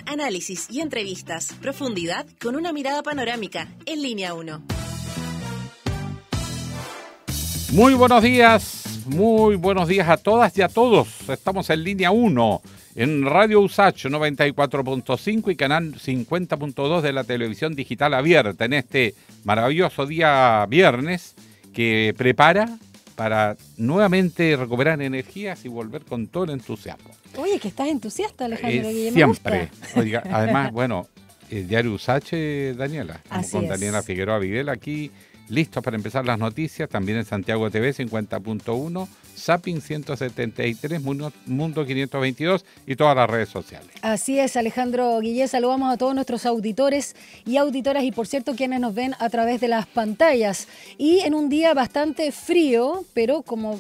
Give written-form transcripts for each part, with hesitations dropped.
Análisis y entrevistas. Profundidad con una mirada panorámica. En Línea 1. Muy buenos días a todas y a todos. Estamos en Línea 1, en Radio USACH 94.5 y canal 50.2 de la televisión digital abierta, en este maravilloso día viernes que prepara para nuevamente recuperar energías y volver con todo el entusiasmo. Oye, que estás entusiasta, Alejandro. Siempre. Oiga, además, bueno, el diario USACH, Daniela. Estamos con Daniela Figueroa Videla aquí, listos para empezar las noticias. También en Santiago TV 50.1, Zapping 173, Mundo 522 y todas las redes sociales. Así es, Alejandro Guillén. Saludamos a todos nuestros auditores y auditoras y, por cierto, quienes nos ven a través de las pantallas. Y en un día bastante frío, pero como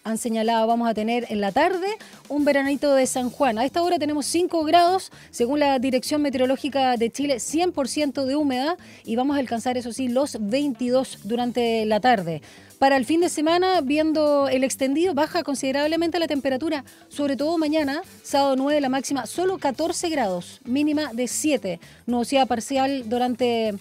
han señalado, vamos a tener en la tarde un veranito de San Juan. A esta hora tenemos 5 grados, según la Dirección Meteorológica de Chile, 100% de humedad y vamos a alcanzar, eso sí, los 22 durante la tarde. Para el fin de semana, viendo el extendido, baja considerablemente la temperatura, sobre todo mañana, sábado 9, la máxima, solo 14 grados, mínima de 7. Nubosidad parcial durante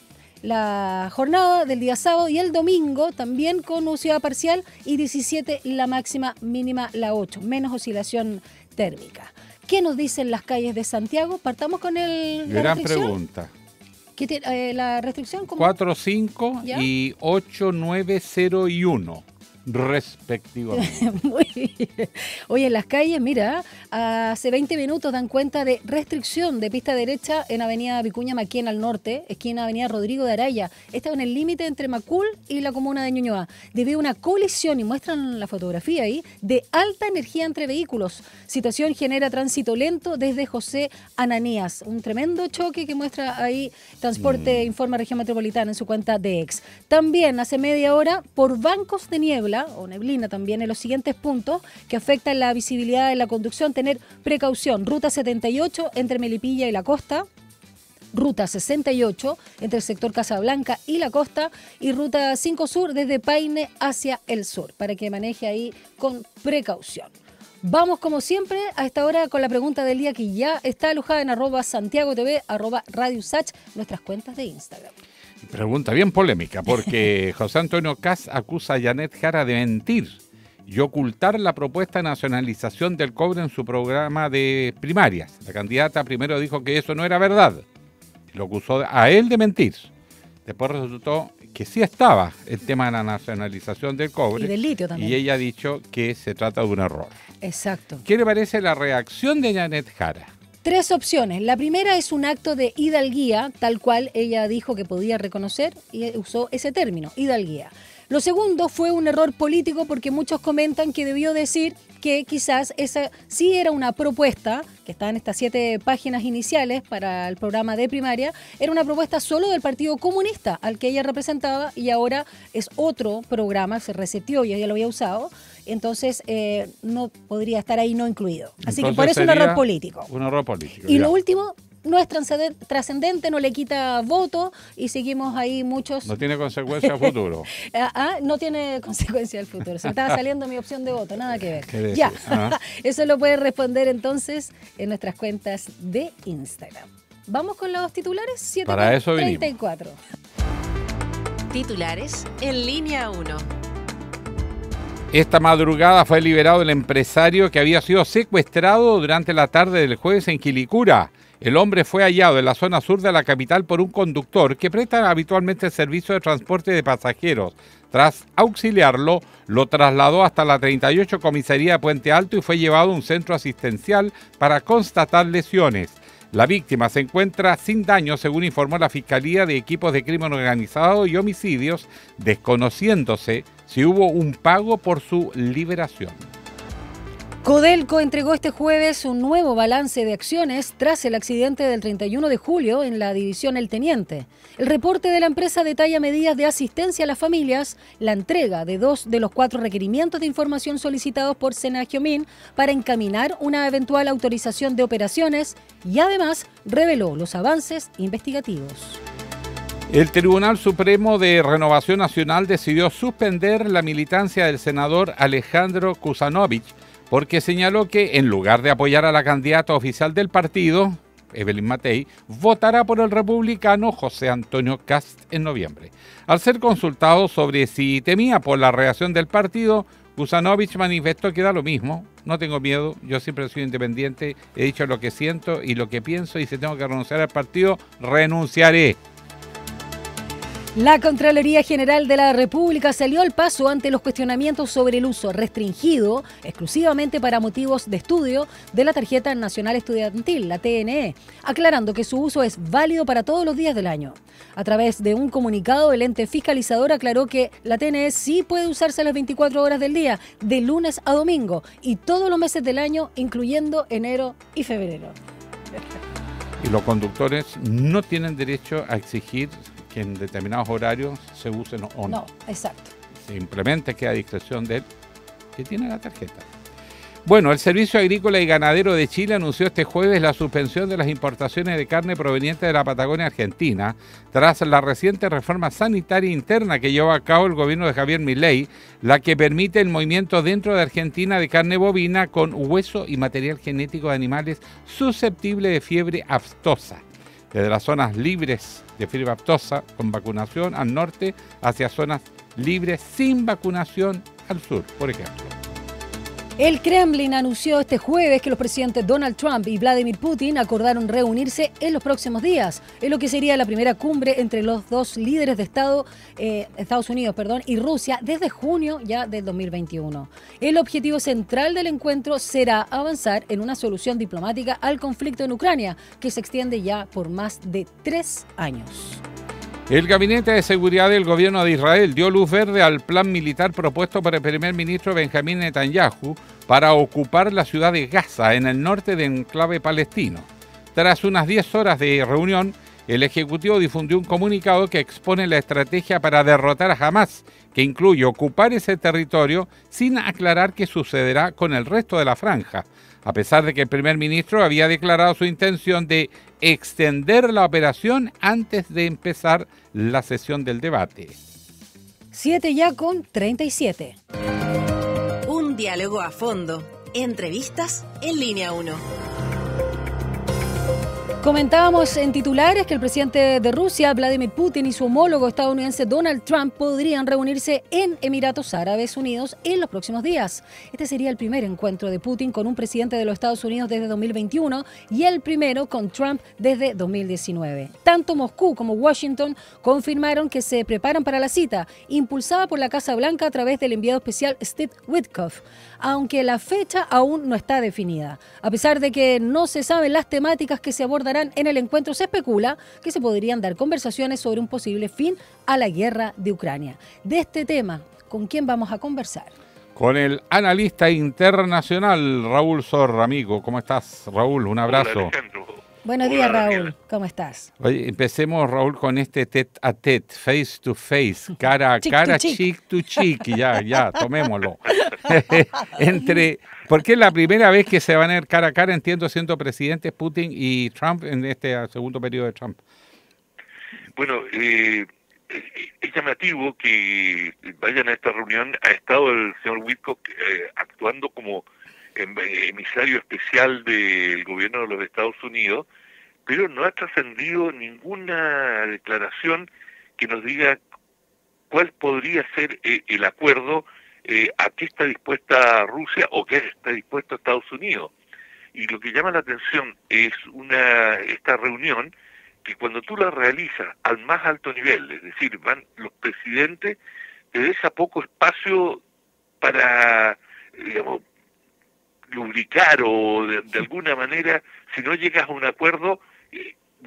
la jornada del día sábado y el domingo también con nubosidad parcial y 17 la máxima, mínima la 8, menos oscilación térmica. ¿Qué nos dicen las calles de Santiago? Partamos con la gran restricción. Pregunta. ¿Qué tiene, la restricción? ¿Cómo? 4, 5 y 8, 9, 0 y 1. Respectivamente. Muy bien. Oye, en las calles, mira, hace 20 minutos dan cuenta de restricción de pista derecha en Avenida Vicuña Maquena al norte, esquina Avenida Rodrigo de Araya. Está en el límite entre Macul y la comuna de Ñuñoa, debido a una colisión, y muestran la fotografía ahí, de alta energía entre vehículos. Situación genera tránsito lento desde José Ananías. Un tremendo choque que muestra ahí Transporte Informa Región Metropolitana en su cuenta de X. También hace media hora, por bancos de niebla o neblina también en los siguientes puntos que afectan la visibilidad de la conducción, tener precaución. Ruta 78 entre Melipilla y la costa, Ruta 68 entre el sector Casablanca y la costa y Ruta 5 Sur desde Paine hacia el sur, para que maneje ahí con precaución. Vamos como siempre a esta hora con la pregunta del día que ya está alojada en @SantiagoTV, @Radio USACH, nuestras cuentas de Instagram. Pregunta bien polémica, porque José Antonio Kast acusa a Janet Jara de mentir y ocultar la propuesta de nacionalización del cobre en su programa de primarias. La candidata primero dijo que eso no era verdad, lo acusó a él de mentir. Después resultó que sí estaba el tema de la nacionalización del cobre. Y del litio también. Y ella ha dicho que se trata de un error. Exacto. ¿Qué le parece la reacción de Janet Jara? 3 opciones. La primera es un acto de hidalguía, tal cual ella dijo que podía reconocer y usó ese término, hidalguía. Lo segundo fue un error político porque muchos comentan que debió decir que quizás esa sí era una propuesta, que está en estas 7 páginas iniciales para el programa de primaria, era una propuesta solo del Partido Comunista al que ella representaba y ahora es otro programa, se reseteó y ella lo había usado, entonces no podría estar ahí no incluido. Así que por eso un error político. Un error político. Y ya. Lo último, no es trascendente, no le quita voto y seguimos ahí muchos. No tiene consecuencia al futuro. No tiene consecuencia al futuro. Se estaba saliendo mi opción de voto, nada que ver. Ya, eso lo pueden responder entonces en nuestras cuentas de Instagram. Vamos con los titulares. 7:34. Titulares en Línea 1. Esta madrugada fue liberado el empresario que había sido secuestrado durante la tarde del jueves en Quilicura. El hombre fue hallado en la zona sur de la capital por un conductor que presta habitualmente el servicio de transporte de pasajeros. Tras auxiliarlo, lo trasladó hasta la 38 Comisaría de Puente Alto y fue llevado a un centro asistencial para constatar lesiones. La víctima se encuentra sin daño, según informó la Fiscalía de Equipos de Crimen Organizado y Homicidios, desconociéndose si hubo un pago por su liberación. Codelco entregó este jueves un nuevo balance de acciones tras el accidente del 31 de julio en la división El Teniente. El reporte de la empresa detalla medidas de asistencia a las familias, la entrega de 2 de los 4 requerimientos de información solicitados por Senagiomín para encaminar una eventual autorización de operaciones y además reveló los avances investigativos. El Tribunal Supremo de Renovación Nacional decidió suspender la militancia del senador Alejandro Kuzanovich porque señaló que, en lugar de apoyar a la candidata oficial del partido, Evelyn Matei, votará por el republicano José Antonio Kast en noviembre. Al ser consultado sobre si temía por la reacción del partido, Kuzanovich manifestó que da lo mismo. No tengo miedo, yo siempre he sido independiente, he dicho lo que siento y lo que pienso, y si tengo que renunciar al partido, renunciaré. La Contraloría General de la República salió al paso ante los cuestionamientos sobre el uso restringido, exclusivamente para motivos de estudio, de la Tarjeta Nacional Estudiantil, la TNE, aclarando que su uso es válido para todos los días del año. A través de un comunicado, el ente fiscalizador aclaró que la TNE sí puede usarse las 24 horas del día, de lunes a domingo, y todos los meses del año, incluyendo enero y febrero. Y los conductores no tienen derecho a exigir que en determinados horarios se usen o no. No, exacto. Simplemente queda a discreción de él que tiene la tarjeta. Bueno, el Servicio Agrícola y Ganadero de Chile anunció este jueves la suspensión de las importaciones de carne proveniente de la Patagonia Argentina tras la reciente reforma sanitaria interna que llevó a cabo el gobierno de Javier Milei, la que permite el movimiento dentro de Argentina de carne bovina con hueso y material genético de animales susceptibles de fiebre aftosa, desde las zonas libres de fiebre aftosa con vacunación al norte hacia zonas libres sin vacunación al sur, por ejemplo. El Kremlin anunció este jueves que los presidentes Donald Trump y Vladimir Putin acordaron reunirse en los próximos días, en lo que sería la primera cumbre entre los dos líderes de Estados Unidos y Rusia desde junio ya del 2021. El objetivo central del encuentro será avanzar en una solución diplomática al conflicto en Ucrania, que se extiende ya por más de 3 años. El Gabinete de Seguridad del Gobierno de Israel dio luz verde al plan militar propuesto por el primer ministro Benjamín Netanyahu para ocupar la ciudad de Gaza, en el norte del enclave palestino. Tras unas 10 horas de reunión, el Ejecutivo difundió un comunicado que expone la estrategia para derrotar a Hamás, que incluye ocupar ese territorio sin aclarar qué sucederá con el resto de la franja, a pesar de que el primer ministro había declarado su intención de extender la operación antes de empezar la sesión del debate. 7 ya con 37. Un diálogo a fondo. Entrevistas en Línea 1. Comentábamos en titulares que el presidente de Rusia, Vladimir Putin, y su homólogo estadounidense Donald Trump podrían reunirse en Emiratos Árabes Unidos en los próximos días. Este sería el primer encuentro de Putin con un presidente de los Estados Unidos desde 2021 y el primero con Trump desde 2019. Tanto Moscú como Washington confirmaron que se preparan para la cita, impulsada por la Casa Blanca a través del enviado especial Steve Witkoff, aunque la fecha aún no está definida. A pesar de que no se saben las temáticas que se abordarán en el encuentro, se especula que se podrían dar conversaciones sobre un posible fin a la guerra de Ucrania. De este tema, ¿con quién vamos a conversar? Con el analista internacional Raúl Zorra, amigo. ¿Cómo estás, Raúl? Un abrazo. Buenos días, Raúl. ¿Cómo estás? Oye, empecemos, Raúl, con este tete a tete, face to face, cara a cara, cheek to cheek. Ya, tomémoslo. Porque es la primera vez que se van a ver cara a cara, entiendo, siendo presidentes Putin y Trump en este segundo periodo de Trump. Bueno, es llamativo que vayan a esta reunión. Ha estado el señor Witkoff actuando como emisario especial del gobierno de los Estados Unidos, pero no ha trascendido ninguna declaración que nos diga cuál podría ser el acuerdo, a qué está dispuesta Rusia o qué está dispuesto Estados Unidos. Y lo que llama la atención es esta reunión que cuando tú la realizas al más alto nivel, es decir, van los presidentes, te deja poco espacio para, digamos, lubricar o de alguna manera, si no llegas a un acuerdo,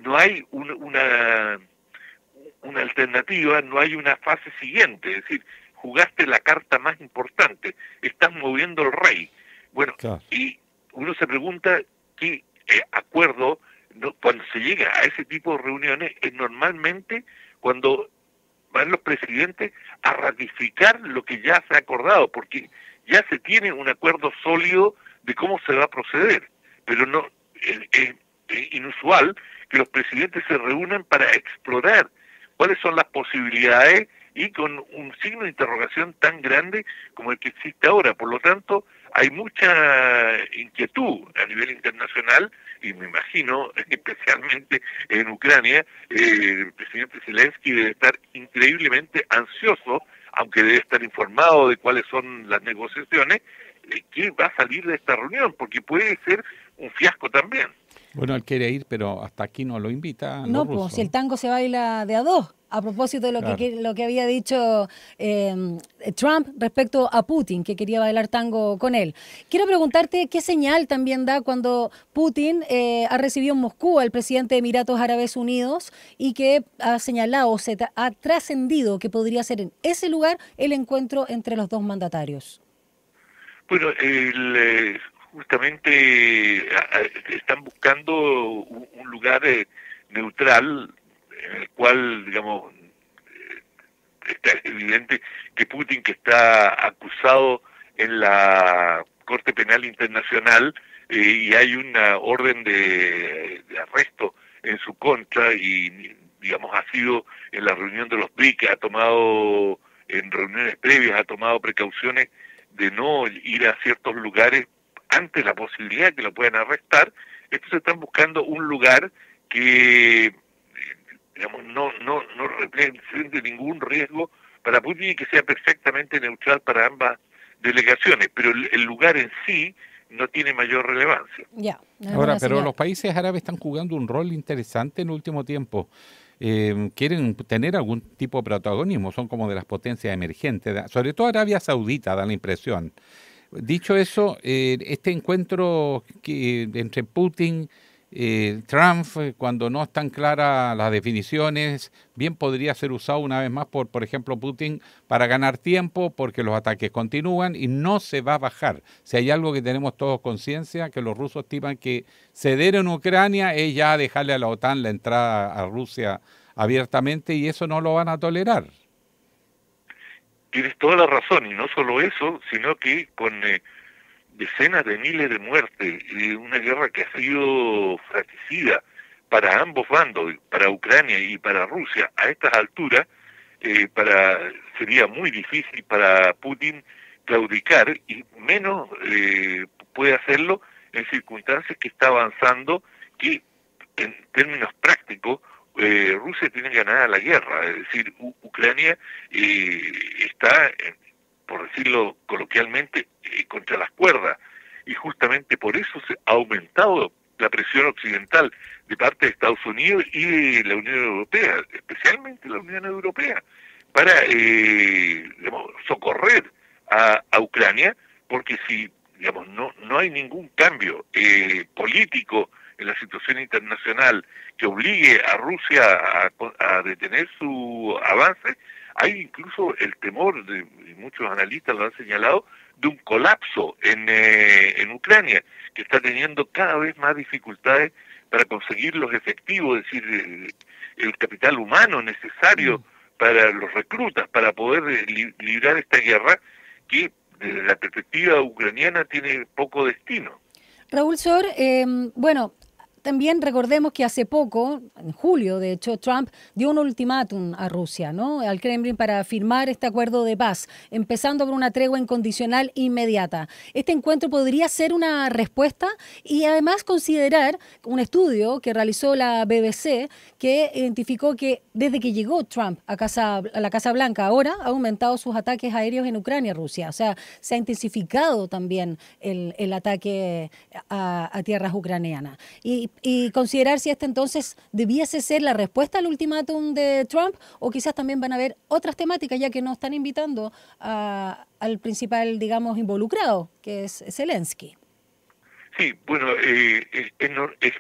no hay una alternativa, no hay una fase siguiente, es decir, jugaste la carta más importante, estás moviendo el rey. Bueno, claro. Y uno se pregunta qué acuerdo, cuando se llega a ese tipo de reuniones, es normalmente cuando van los presidentes a ratificar lo que ya se ha acordado, porque ya se tiene un acuerdo sólido de cómo se va a proceder, pero no es inusual que los presidentes se reúnan para explorar cuáles son las posibilidades y con un signo de interrogación tan grande como el que existe ahora. Por lo tanto, hay mucha inquietud a nivel internacional, y me imagino, especialmente en Ucrania, el presidente Zelensky debe estar increíblemente ansioso, aunque debe estar informado de cuáles son las negociaciones, que va a salir de esta reunión, porque puede ser un fiasco también. Bueno, él quiere ir, pero hasta aquí no lo invita. No, pues si el tango se baila de a dos. A propósito de lo que había dicho Trump respecto a Putin, que quería bailar tango con él. Quiero preguntarte qué señal también da cuando Putin ha recibido en Moscú al presidente de Emiratos Árabes Unidos y que ha señalado, ha trascendido que podría ser en ese lugar el encuentro entre los dos mandatarios. Bueno, justamente están buscando un lugar neutral en el cual, digamos, está evidente que Putin, que está acusado en la Corte Penal Internacional y hay una orden de arresto en su contra y, digamos, ha sido en la reunión de los BRICS, ha tomado, en reuniones previas, ha tomado precauciones de no ir a ciertos lugares ante la posibilidad de que lo puedan arrestar. Entonces están buscando un lugar que, digamos, no represente ningún riesgo para Putin y que sea perfectamente neutral para ambas delegaciones, pero el lugar en sí no tiene mayor relevancia. Ahora, pero los países árabes están jugando un rol interesante en el último tiempo. Quieren tener algún tipo de protagonismo, son como de las potencias emergentes, sobre todo Arabia Saudita, da la impresión. Dicho eso, este encuentro entre Putin Trump, cuando no están claras las definiciones, bien podría ser usado una vez más por ejemplo, Putin para ganar tiempo, porque los ataques continúan y no se va a bajar. Si hay algo que tenemos todos conciencia, que los rusos estiman que ceder en Ucrania es ya dejarle a la OTAN la entrada a Rusia abiertamente, y eso no lo van a tolerar. Tienes toda la razón, y no solo eso, sino que con decenas de miles de muertes, y una guerra que ha sido fratricida para ambos bandos, para Ucrania y para Rusia, a estas alturas, sería muy difícil para Putin claudicar, y menos puede hacerlo en circunstancias que está avanzando, que en términos prácticos Rusia tiene ganada la guerra. Es decir, Ucrania está, por decirlo coloquialmente, contra las cuerdas, y justamente por eso se ha aumentado la presión occidental de parte de Estados Unidos y de la Unión Europea, especialmente la Unión Europea, para digamos, socorrer a Ucrania, porque si, digamos, no hay ningún cambio político en la situación internacional que obligue a Rusia a detener su avance, hay incluso el temor, y muchos analistas lo han señalado, de un colapso en Ucrania, que está teniendo cada vez más dificultades para conseguir los efectivos, es decir, el capital humano necesario para los reclutas, para poder librar esta guerra que desde la perspectiva ucraniana tiene poco destino. Raúl Sor, bueno, también recordemos que hace poco, en julio, de hecho, Trump dio un ultimátum a Rusia, ¿no?, al Kremlin, para firmar este acuerdo de paz, empezando por una tregua incondicional inmediata. Este encuentro podría ser una respuesta y además considerar un estudio que realizó la BBC, que identificó que desde que llegó Trump a la Casa Blanca, ahora ha aumentado sus ataques aéreos en Ucrania, Rusia. O sea, se ha intensificado también el ataque a tierras ucranianas. Y considerar si este entonces debiese ser la respuesta al ultimátum de Trump, o quizás también van a haber otras temáticas, ya que no están invitando al principal, digamos, involucrado, que es Zelensky. Sí, bueno, es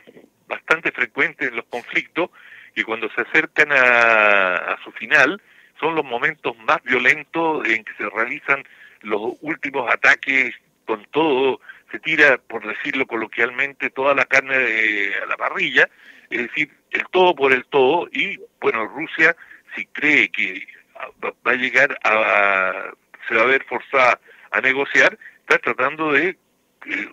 bastante frecuente en los conflictos que cuando se acercan a su final son los momentos más violentos en que se realizan los últimos ataques con todo. Se tira, por decirlo coloquialmente, toda la carne a la parrilla, es decir, el todo por el todo, y bueno, Rusia, si cree que va a llegar se va a ver forzada a negociar, está tratando de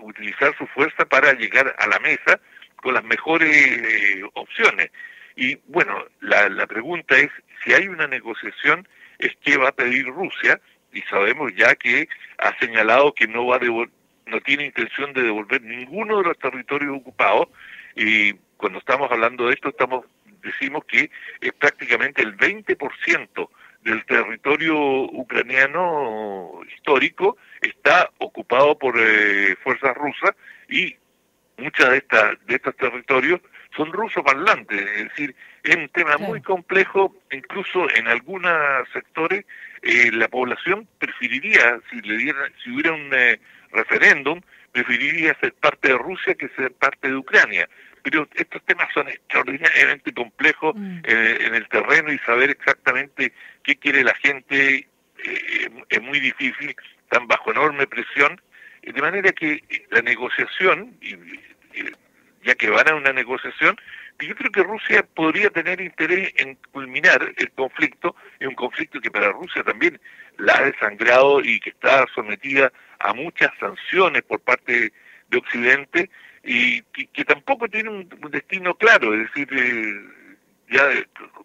utilizar su fuerza para llegar a la mesa con las mejores opciones. Y bueno, la pregunta es, si hay una negociación, es qué va a pedir Rusia, y sabemos ya que ha señalado que no va a no tiene intención de devolver ninguno de los territorios ocupados, y cuando estamos hablando de esto decimos que es prácticamente el 20% del territorio ucraniano histórico está ocupado por fuerzas rusas, y muchas de estos territorios son rusos parlantes, es decir, es un tema muy complejo. Incluso en algunos sectores la población preferiría, si hubiera un referéndum, preferiría ser parte de Rusia que ser parte de Ucrania. Pero estos temas son extraordinariamente complejos en el terreno, y saber exactamente qué quiere la gente es muy difícil, están bajo enorme presión, de manera que la negociación, ya que van a una negociación, yo creo que Rusia podría tener interés en culminar el conflicto, es un conflicto que para Rusia también la ha desangrado y que está sometida a muchas sanciones por parte de Occidente, y que tampoco tiene un destino claro, es decir, ya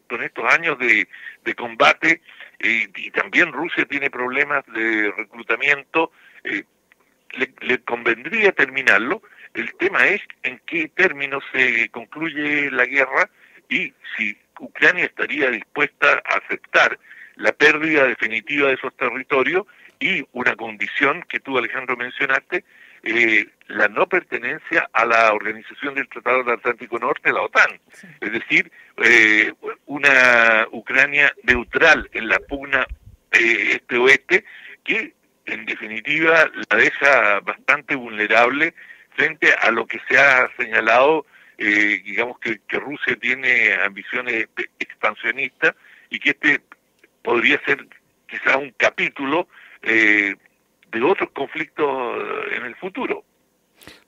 con estos años de combate, y también Rusia tiene problemas de reclutamiento, le convendría terminarlo. El tema es en qué términos se concluye la guerra, y si Ucrania estaría dispuesta a aceptar la pérdida definitiva de esos territorios, y una condición que tú, Alejandro, mencionaste, la no pertenencia a la Organización del Tratado del Atlántico Norte, la OTAN. Sí. Es decir, una Ucrania neutral en la pugna este-oeste, que en definitiva la deja bastante vulnerable frente a lo que se ha señalado, digamos que Rusia tiene ambiciones expansionistas, y que este podría ser quizás un capítulo de otros conflictos en el futuro.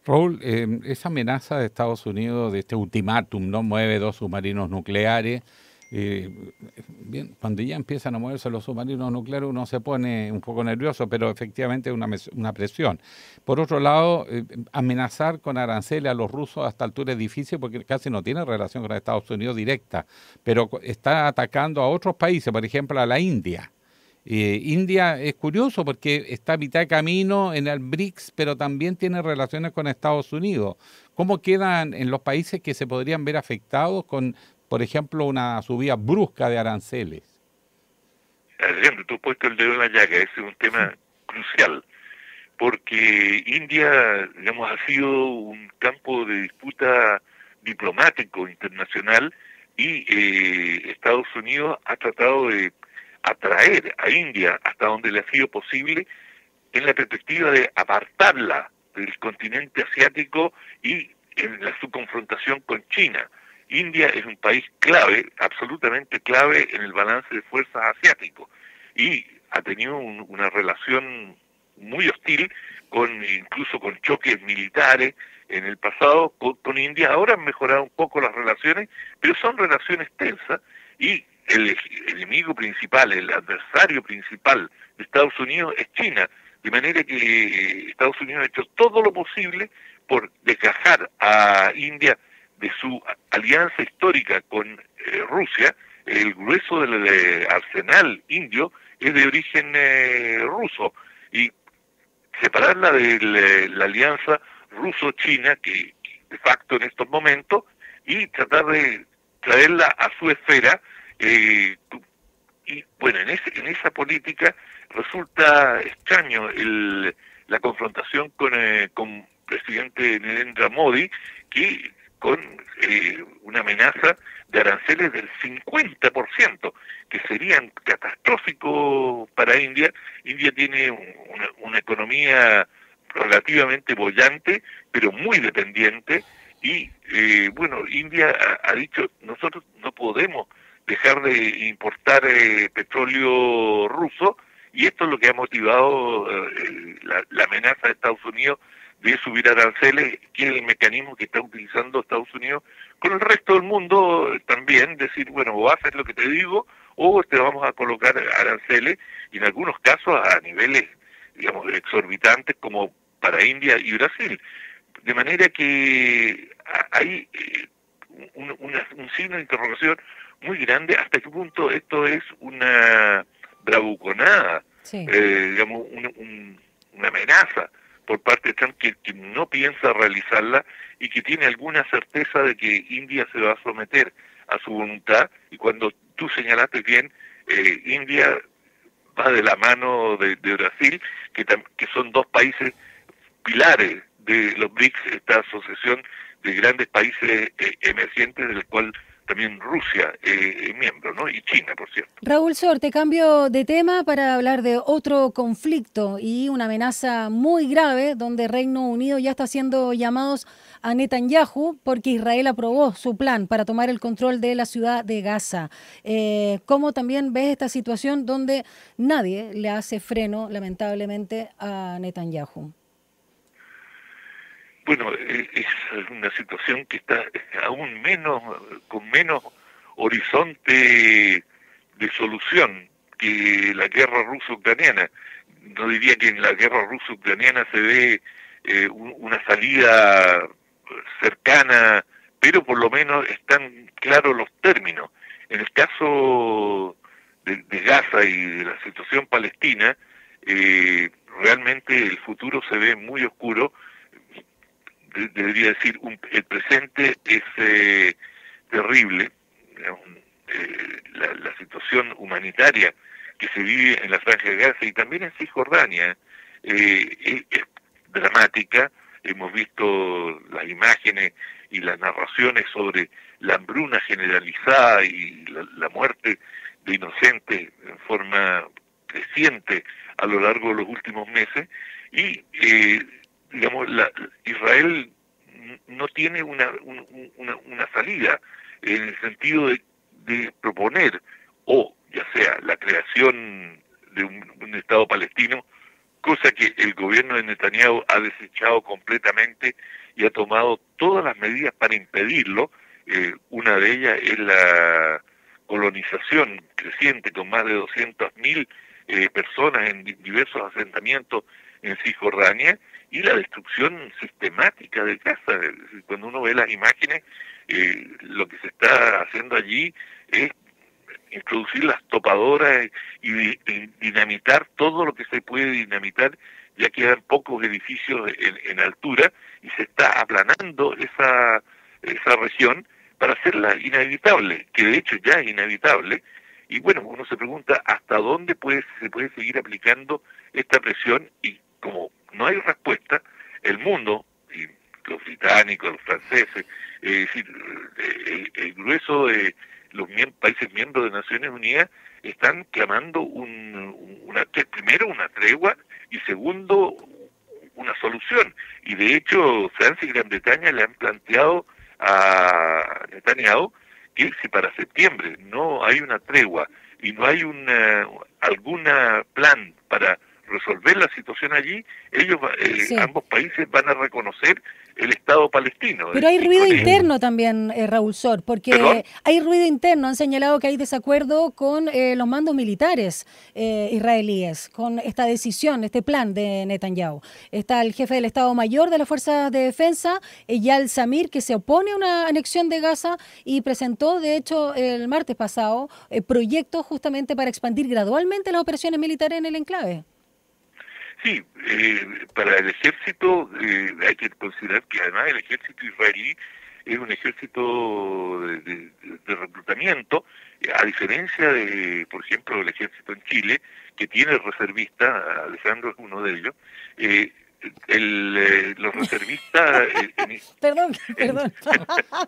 Raúl, esa amenaza de Estados Unidos, de este ultimátum, no mueve 2 submarinos nucleares, bien, cuando ya empiezan a moverse los submarinos nucleares uno se pone un poco nervioso, pero efectivamente es una presión. Por otro lado, amenazar con aranceles a los rusos a esta altura es difícil, porque casi no tiene relación con Estados Unidos directa, pero está atacando a otros países, por ejemplo a la India. India es curioso porque está a mitad de camino en el BRICS, pero también tiene relaciones con Estados Unidos. ¿Cómo quedan en los países que se podrían ver afectados con, por ejemplo, una subida brusca de aranceles? Alejandro, tú has puesto el dedo en la llaga, ese es un tema crucial, porque India, digamos, ha sido un campo de disputa diplomático internacional, y Estados Unidos ha tratado de atraer a India hasta donde le ha sido posible, en la perspectiva de apartarla del continente asiático y en su confrontación con China. India es un país clave, absolutamente clave en el balance de fuerzas asiático, y ha tenido una relación muy hostil, incluso con choques militares en el pasado con India. Ahora han mejorado un poco las relaciones, pero son relaciones tensas, y el enemigo principal, el adversario principal de Estados Unidos es China, de manera que Estados Unidos ha hecho todo lo posible por desgajar a India de su alianza histórica con Rusia. El grueso del arsenal indio es de origen ruso, y separarla de la alianza ruso-china, que de facto en estos momentos, y tratar de traerla a su esfera. Y bueno, en esa política resulta extraño la confrontación con presidente Narendra Modi, que con una amenaza de aranceles del 50%, que serían catastróficos para India. India tiene una economía relativamente boyante, pero muy dependiente, y bueno, India ha dicho, nosotros no podemos dejar de importar petróleo ruso, y esto es lo que ha motivado la amenaza de Estados Unidos de subir aranceles, que es el mecanismo que está utilizando Estados Unidos con el resto del mundo también, decir, bueno, o haces lo que te digo, o te vamos a colocar aranceles, y en algunos casos a niveles, digamos, exorbitantes, como para India y Brasil. De manera que hay un signo de interrogación muy grande, hasta qué punto esto es una bravuconada, sí, digamos, una amenaza por parte de Trump que no piensa realizarla y que tiene alguna certeza de que India se va a someter a su voluntad. Y cuando tú señalaste bien, India va de la mano de Brasil, que son dos países pilares de los BRICS, esta asociación de grandes países emergentes, del cual también Rusia es miembro, ¿no? Y China, por cierto. Raúl Sor, te cambio de tema para hablar de otro conflicto y una amenaza muy grave donde Reino Unido ya está haciendo llamados a Netanyahu porque Israel aprobó su plan para tomar el control de la ciudad de Gaza. ¿Cómo también ves esta situación donde nadie le hace freno, lamentablemente, a Netanyahu? Bueno, es una situación que está aún con menos horizonte de solución que la guerra ruso-ucraniana. No diría que en la guerra ruso-ucraniana se ve una salida cercana, pero por lo menos están claros los términos. En el caso de Gaza y de la situación palestina, realmente el futuro se ve muy oscuro. Debería decir, el presente es terrible. La situación humanitaria que se vive en la Franja de Gaza y también en Cisjordania es dramática. Hemos visto las imágenes y las narraciones sobre la hambruna generalizada y la muerte de inocentes en forma creciente a lo largo de los últimos meses y digamos, Israel no tiene una salida en el sentido de proponer, o ya sea la creación de un Estado palestino, cosa que el gobierno de Netanyahu ha desechado completamente y ha tomado todas las medidas para impedirlo. Una de ellas es la colonización creciente con más de 200.000 personas en diversos asentamientos en Cisjordania, y la destrucción sistemática de Gaza. Cuando uno ve las imágenes, lo que se está haciendo allí es introducir las topadoras y dinamitar todo lo que se puede dinamitar. Ya quedan pocos edificios en altura y se está aplanando esa región para hacerla inhabitable, que de hecho ya es inhabitable. Y bueno, uno se pregunta hasta dónde se puede seguir aplicando esta presión, y como no hay respuesta, el mundo, y los británicos, los franceses, es decir, el grueso de los países miembros de Naciones Unidas están clamando primero una tregua y segundo una solución. Y de hecho Francia y Gran Bretaña le han planteado a Netanyahu que si para septiembre no hay una tregua y no hay algún plan para resolver la situación allí, ellos, Sí. ambos países van a reconocer el Estado palestino. Pero hay ruido interno también, Raúl Sor, porque ¿Perdón? hay ruido interno. Han señalado que hay desacuerdo con los mandos militares israelíes, con esta decisión, este plan de Netanyahu. Está el jefe del Estado Mayor de las Fuerzas de Defensa, Eyal Zamir, que se opone a una anexión de Gaza y presentó, de hecho, el martes pasado, proyectos justamente para expandir gradualmente las operaciones militares en el enclave. Sí, para el ejército hay que considerar que además el ejército israelí es un ejército de reclutamiento, a diferencia de, por ejemplo, el ejército en Chile, que tiene reservistas. Alejandro es uno de ellos. Los reservistas... Perdón.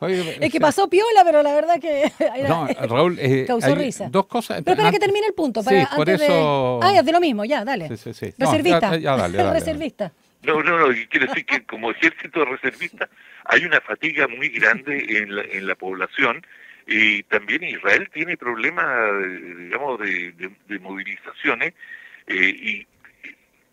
Oye, Es que pasó piola, pero la verdad que no, Raúl, causó hay risa. dos cosas. Pero espera que termine el punto. Para, Sí, por antes eso... Ah, es de lo mismo, ya, dale. Sí. Reservista. No, ya dale. Reservista. No, y quiero decir que como ejército reservista hay una fatiga muy grande en la población, y también Israel tiene problemas, digamos, de movilizaciones, y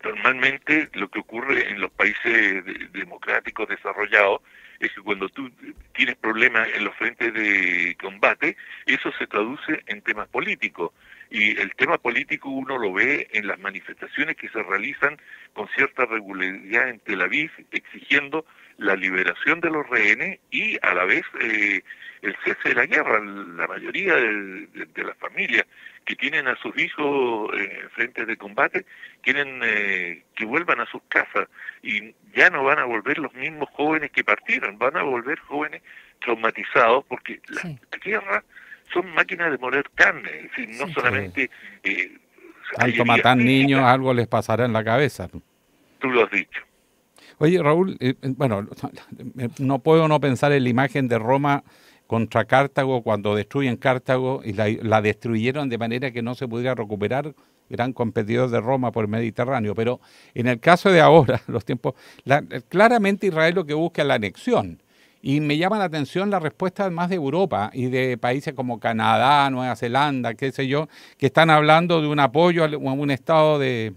normalmente lo que ocurre en los países democráticos desarrollados es que cuando tú tienes problemas en los frentes de combate, eso se traduce en temas políticos. Y el tema político uno lo ve en las manifestaciones que se realizan con cierta regularidad en Tel Aviv, exigiendo la liberación de los rehenes y a la vez el cese de la guerra. La mayoría de las familias que tienen a sus hijos en frentes de combate, quieren que vuelvan a sus casas, y ya no van a volver los mismos jóvenes que partieron, van a volver jóvenes traumatizados, porque Sí. la guerra son máquinas de moler carne, es decir, no Sí. solamente... hay Tanto heridas matan niños, físicas, algo les pasará en la cabeza. tú lo has dicho. Oye, Raúl, bueno, no puedo no pensar en la imagen de Roma contra Cartago cuando destruyen Cartago y la destruyeron de manera que no se pudiera recuperar, gran competidor de Roma por el Mediterráneo. Pero en el caso de ahora, los tiempos, claramente Israel lo que busca es la anexión. Y me llama la atención la respuesta más de Europa y de países como Canadá, Nueva Zelanda, qué sé yo, que están hablando de un apoyo a un Estado de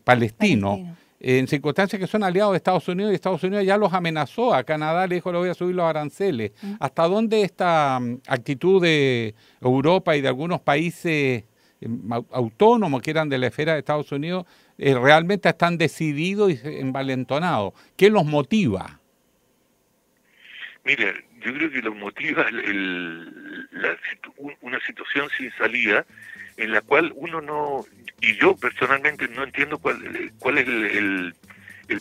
palestino, en circunstancias que son aliados de Estados Unidos, y Estados Unidos ya los amenazó. A Canadá le dijo: le voy a subir los aranceles. ¿Hasta dónde esta actitud de Europa y de algunos países autónomos que eran de la esfera de Estados Unidos realmente están decididos y envalentonados? ¿Qué los motiva? Mira, yo creo que los motiva una situación sin salida, en la cual uno no, y yo personalmente no entiendo cuál es el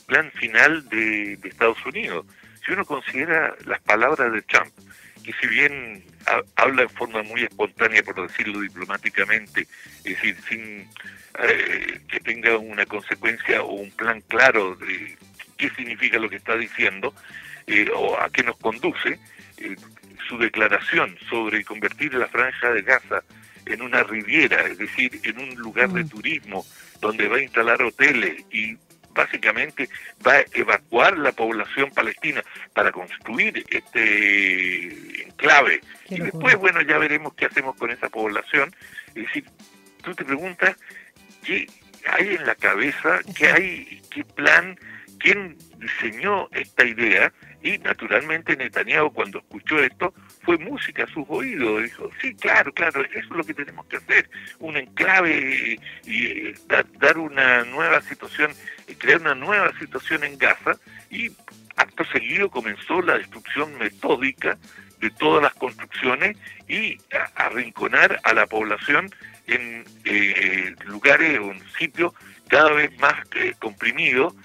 plan final de Estados Unidos. Si uno considera las palabras de Trump, que si bien habla en forma muy espontánea, por decirlo diplomáticamente, es decir, sin que tenga una consecuencia o un plan claro de qué significa lo que está diciendo, o a qué nos conduce, su declaración sobre convertir la Franja de Gaza en una riviera, es decir, en un lugar de turismo donde va a instalar hoteles y básicamente va a evacuar la población palestina para construir este enclave. Y después, bueno, ya veremos qué hacemos con esa población. Es decir, tú te preguntas qué hay en la cabeza, qué plan, quién diseñó esta idea. Y naturalmente Netanyahu, cuando escuchó esto, fue música a sus oídos. Dijo: sí, claro, eso es lo que tenemos que hacer, un enclave y dar una nueva situación, crear una nueva situación en Gaza. Y acto seguido comenzó la destrucción metódica de todas las construcciones y arrinconar a la población en lugares o en sitios cada vez más comprimidos,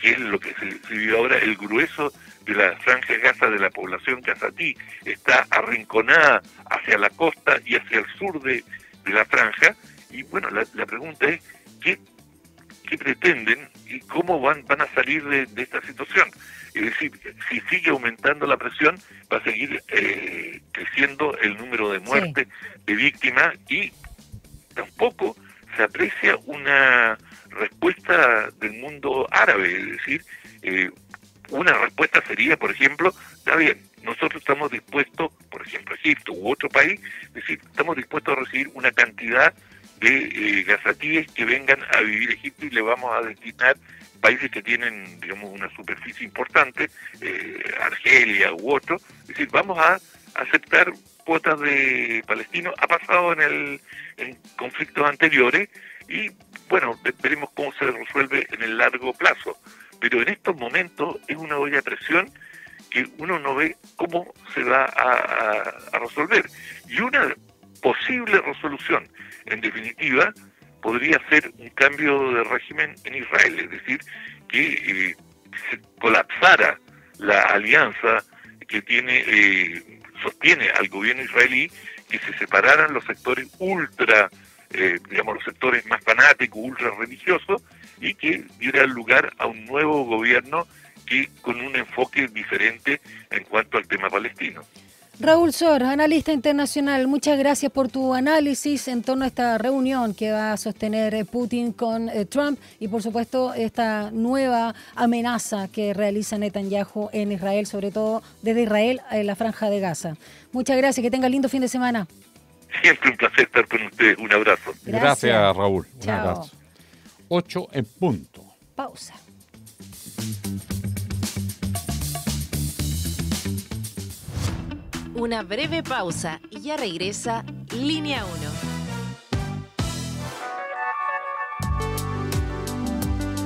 que es lo que se vive ahora. El grueso de la Franja de Gaza, de la población gazatí, está arrinconada hacia la costa y hacia el sur de la franja. Y bueno, la pregunta es ¿qué pretenden y cómo van a salir de esta situación? Es decir, si sigue aumentando la presión, va a seguir creciendo el número de muertes, de víctimas, y tampoco se aprecia una respuesta del mundo árabe. Es decir, una respuesta sería, por ejemplo, está bien, nosotros estamos dispuestos, por ejemplo, Egipto u otro país, es decir, estamos dispuestos a recibir una cantidad de gazatíes que vengan a vivir a Egipto y le vamos a destinar países que tienen, digamos, una superficie importante, Argelia u otro, es decir, vamos a aceptar cuotas de palestinos. Ha pasado en conflictos anteriores y, bueno, veremos cómo se resuelve en el largo plazo. Pero en estos momentos es una olla de presión que uno no ve cómo se va a resolver. Y una posible resolución, en definitiva, podría ser un cambio de régimen en Israel, es decir, que se colapsara la alianza que sostiene al gobierno israelí, que se separaran los sectores los sectores más fanáticos, ultra religiosos, y que diera lugar a un nuevo gobierno que con un enfoque diferente en cuanto al tema palestino. Raúl Sor, analista internacional, muchas gracias por tu análisis en torno a esta reunión que va a sostener Putin con Trump y, por supuesto, esta nueva amenaza que realiza Netanyahu en Israel, sobre todo desde Israel en la Franja de Gaza. Muchas gracias, que tenga lindo fin de semana. Siempre un placer estar con ustedes. Un abrazo. Gracias, Raúl. Un Chao. abrazo. 8 en punto. Pausa. Una breve pausa y ya regresa Línea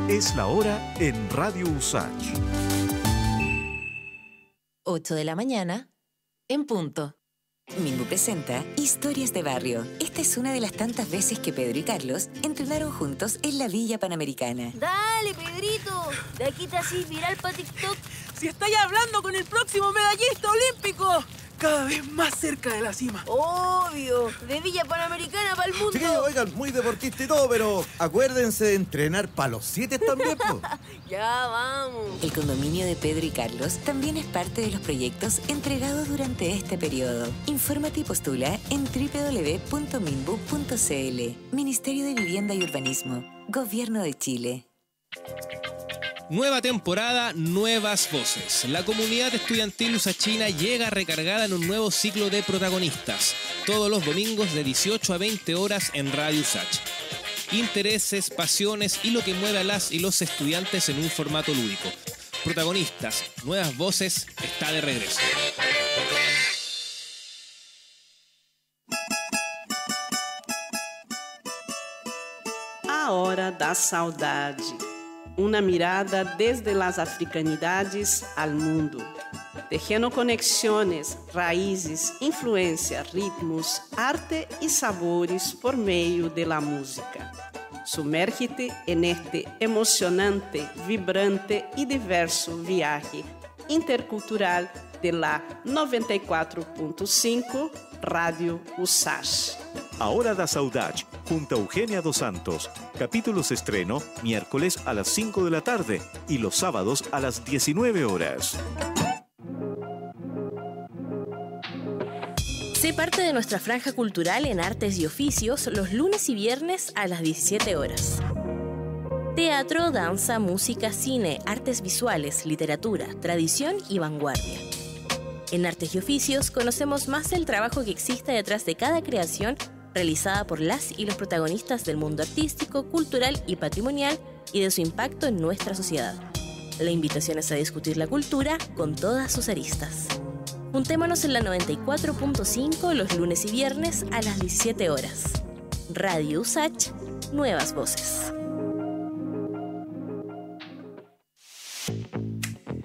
1. Es la hora en Radio USACH. 8 de la mañana, en punto. Minbu presenta Historias de Barrio. Esta es una de las tantas veces que Pedro y Carlos entrenaron juntos en la Villa Panamericana. Dale, Pedrito, de aquí te haces viral para TikTok. Si estáis hablando con el próximo medallista olímpico, cada vez más cerca de la cima. Obvio, de Villa Panamericana para el mundo. Sí, oigan, muy deportista y todo, pero acuérdense de entrenar para los 7 también, po. Ya vamos. El condominio de Pedro y Carlos también es parte de los proyectos entregados durante este periodo. Infórmate y postula en www.minbu.cl. Ministerio de Vivienda y Urbanismo. Gobierno de Chile. Nueva temporada, nuevas voces. La comunidad estudiantil usachina llega recargada en un nuevo ciclo de protagonistas. Todos los domingos de 18 a 20 horas en Radio Usach. Intereses, pasiones y lo que mueve a las y los estudiantes en un formato lúdico. Protagonistas, nuevas voces, está de regreso. A Hora da Saudade. Una mirada desde las africanidades al mundo, tejendo conexiones, raízes, influencia, ritmos, arte y sabores por medio de la música. Sumérgete en este emocionante, vibrante y diverso viaje intercultural de la 94.5 Radio Usach. A Hora da Saudade, junto a Eugenia Dos Santos. Capítulos estreno miércoles a las 5 de la tarde y los sábados a las 19 horas. Sé parte de nuestra franja cultural en Artes y Oficios los lunes y viernes a las 17 horas. Teatro, danza, música, cine, artes visuales, literatura, tradición y vanguardia. En Artes y Oficios conocemos más del trabajo que existe detrás de cada creación realizada por las y los protagonistas del mundo artístico, cultural y patrimonial y de su impacto en nuestra sociedad. La invitación es a discutir la cultura con todas sus aristas. Juntémonos en la 94.5 los lunes y viernes a las 17 horas. Radio Usach, nuevas voces.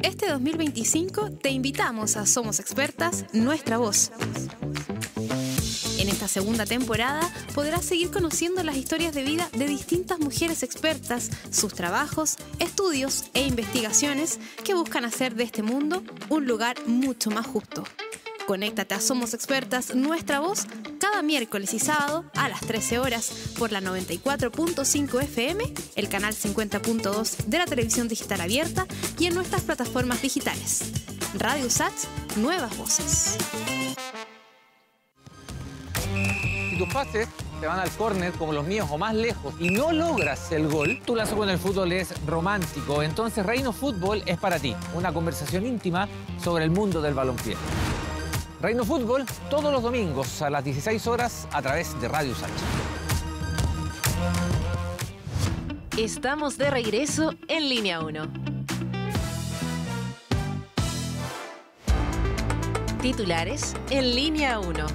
Este 2025 te invitamos a Somos Expertas, Nuestra Voz. En esta segunda temporada podrás seguir conociendo las historias de vida de distintas mujeres expertas, sus trabajos, estudios e investigaciones que buscan hacer de este mundo un lugar mucho más justo. Conéctate a Somos Expertas, Nuestra Voz, cada miércoles y sábado a las 13 horas por la 94.5 FM, el canal 50.2 de la televisión digital abierta y en nuestras plataformas digitales. Radio Usach, nuevas voces. Si tus pases te van al córner como los míos o más lejos y no logras el gol, tu lazo con el fútbol es romántico. Entonces Reino Fútbol es para ti. Una conversación íntima sobre el mundo del balompié. Reino Fútbol todos los domingos a las 16 horas a través de Radio Usach. Estamos de regreso en Línea 1. Titulares en Línea 1.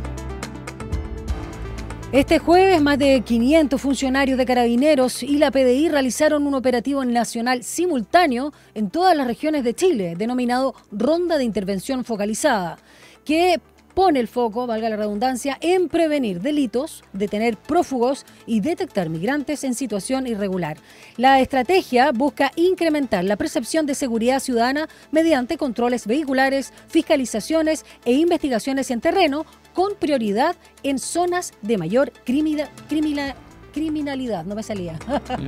Este jueves, más de 500 funcionarios de Carabineros y la PDI realizaron un operativo nacional simultáneo en todas las regiones de Chile, denominado Ronda de Intervención Focalizada, que pone el foco, valga la redundancia, en prevenir delitos, detener prófugos y detectar migrantes en situación irregular. La estrategia busca incrementar la percepción de seguridad ciudadana mediante controles vehiculares, fiscalizaciones e investigaciones en terreno, con prioridad en zonas de mayor criminalidad. No me salía.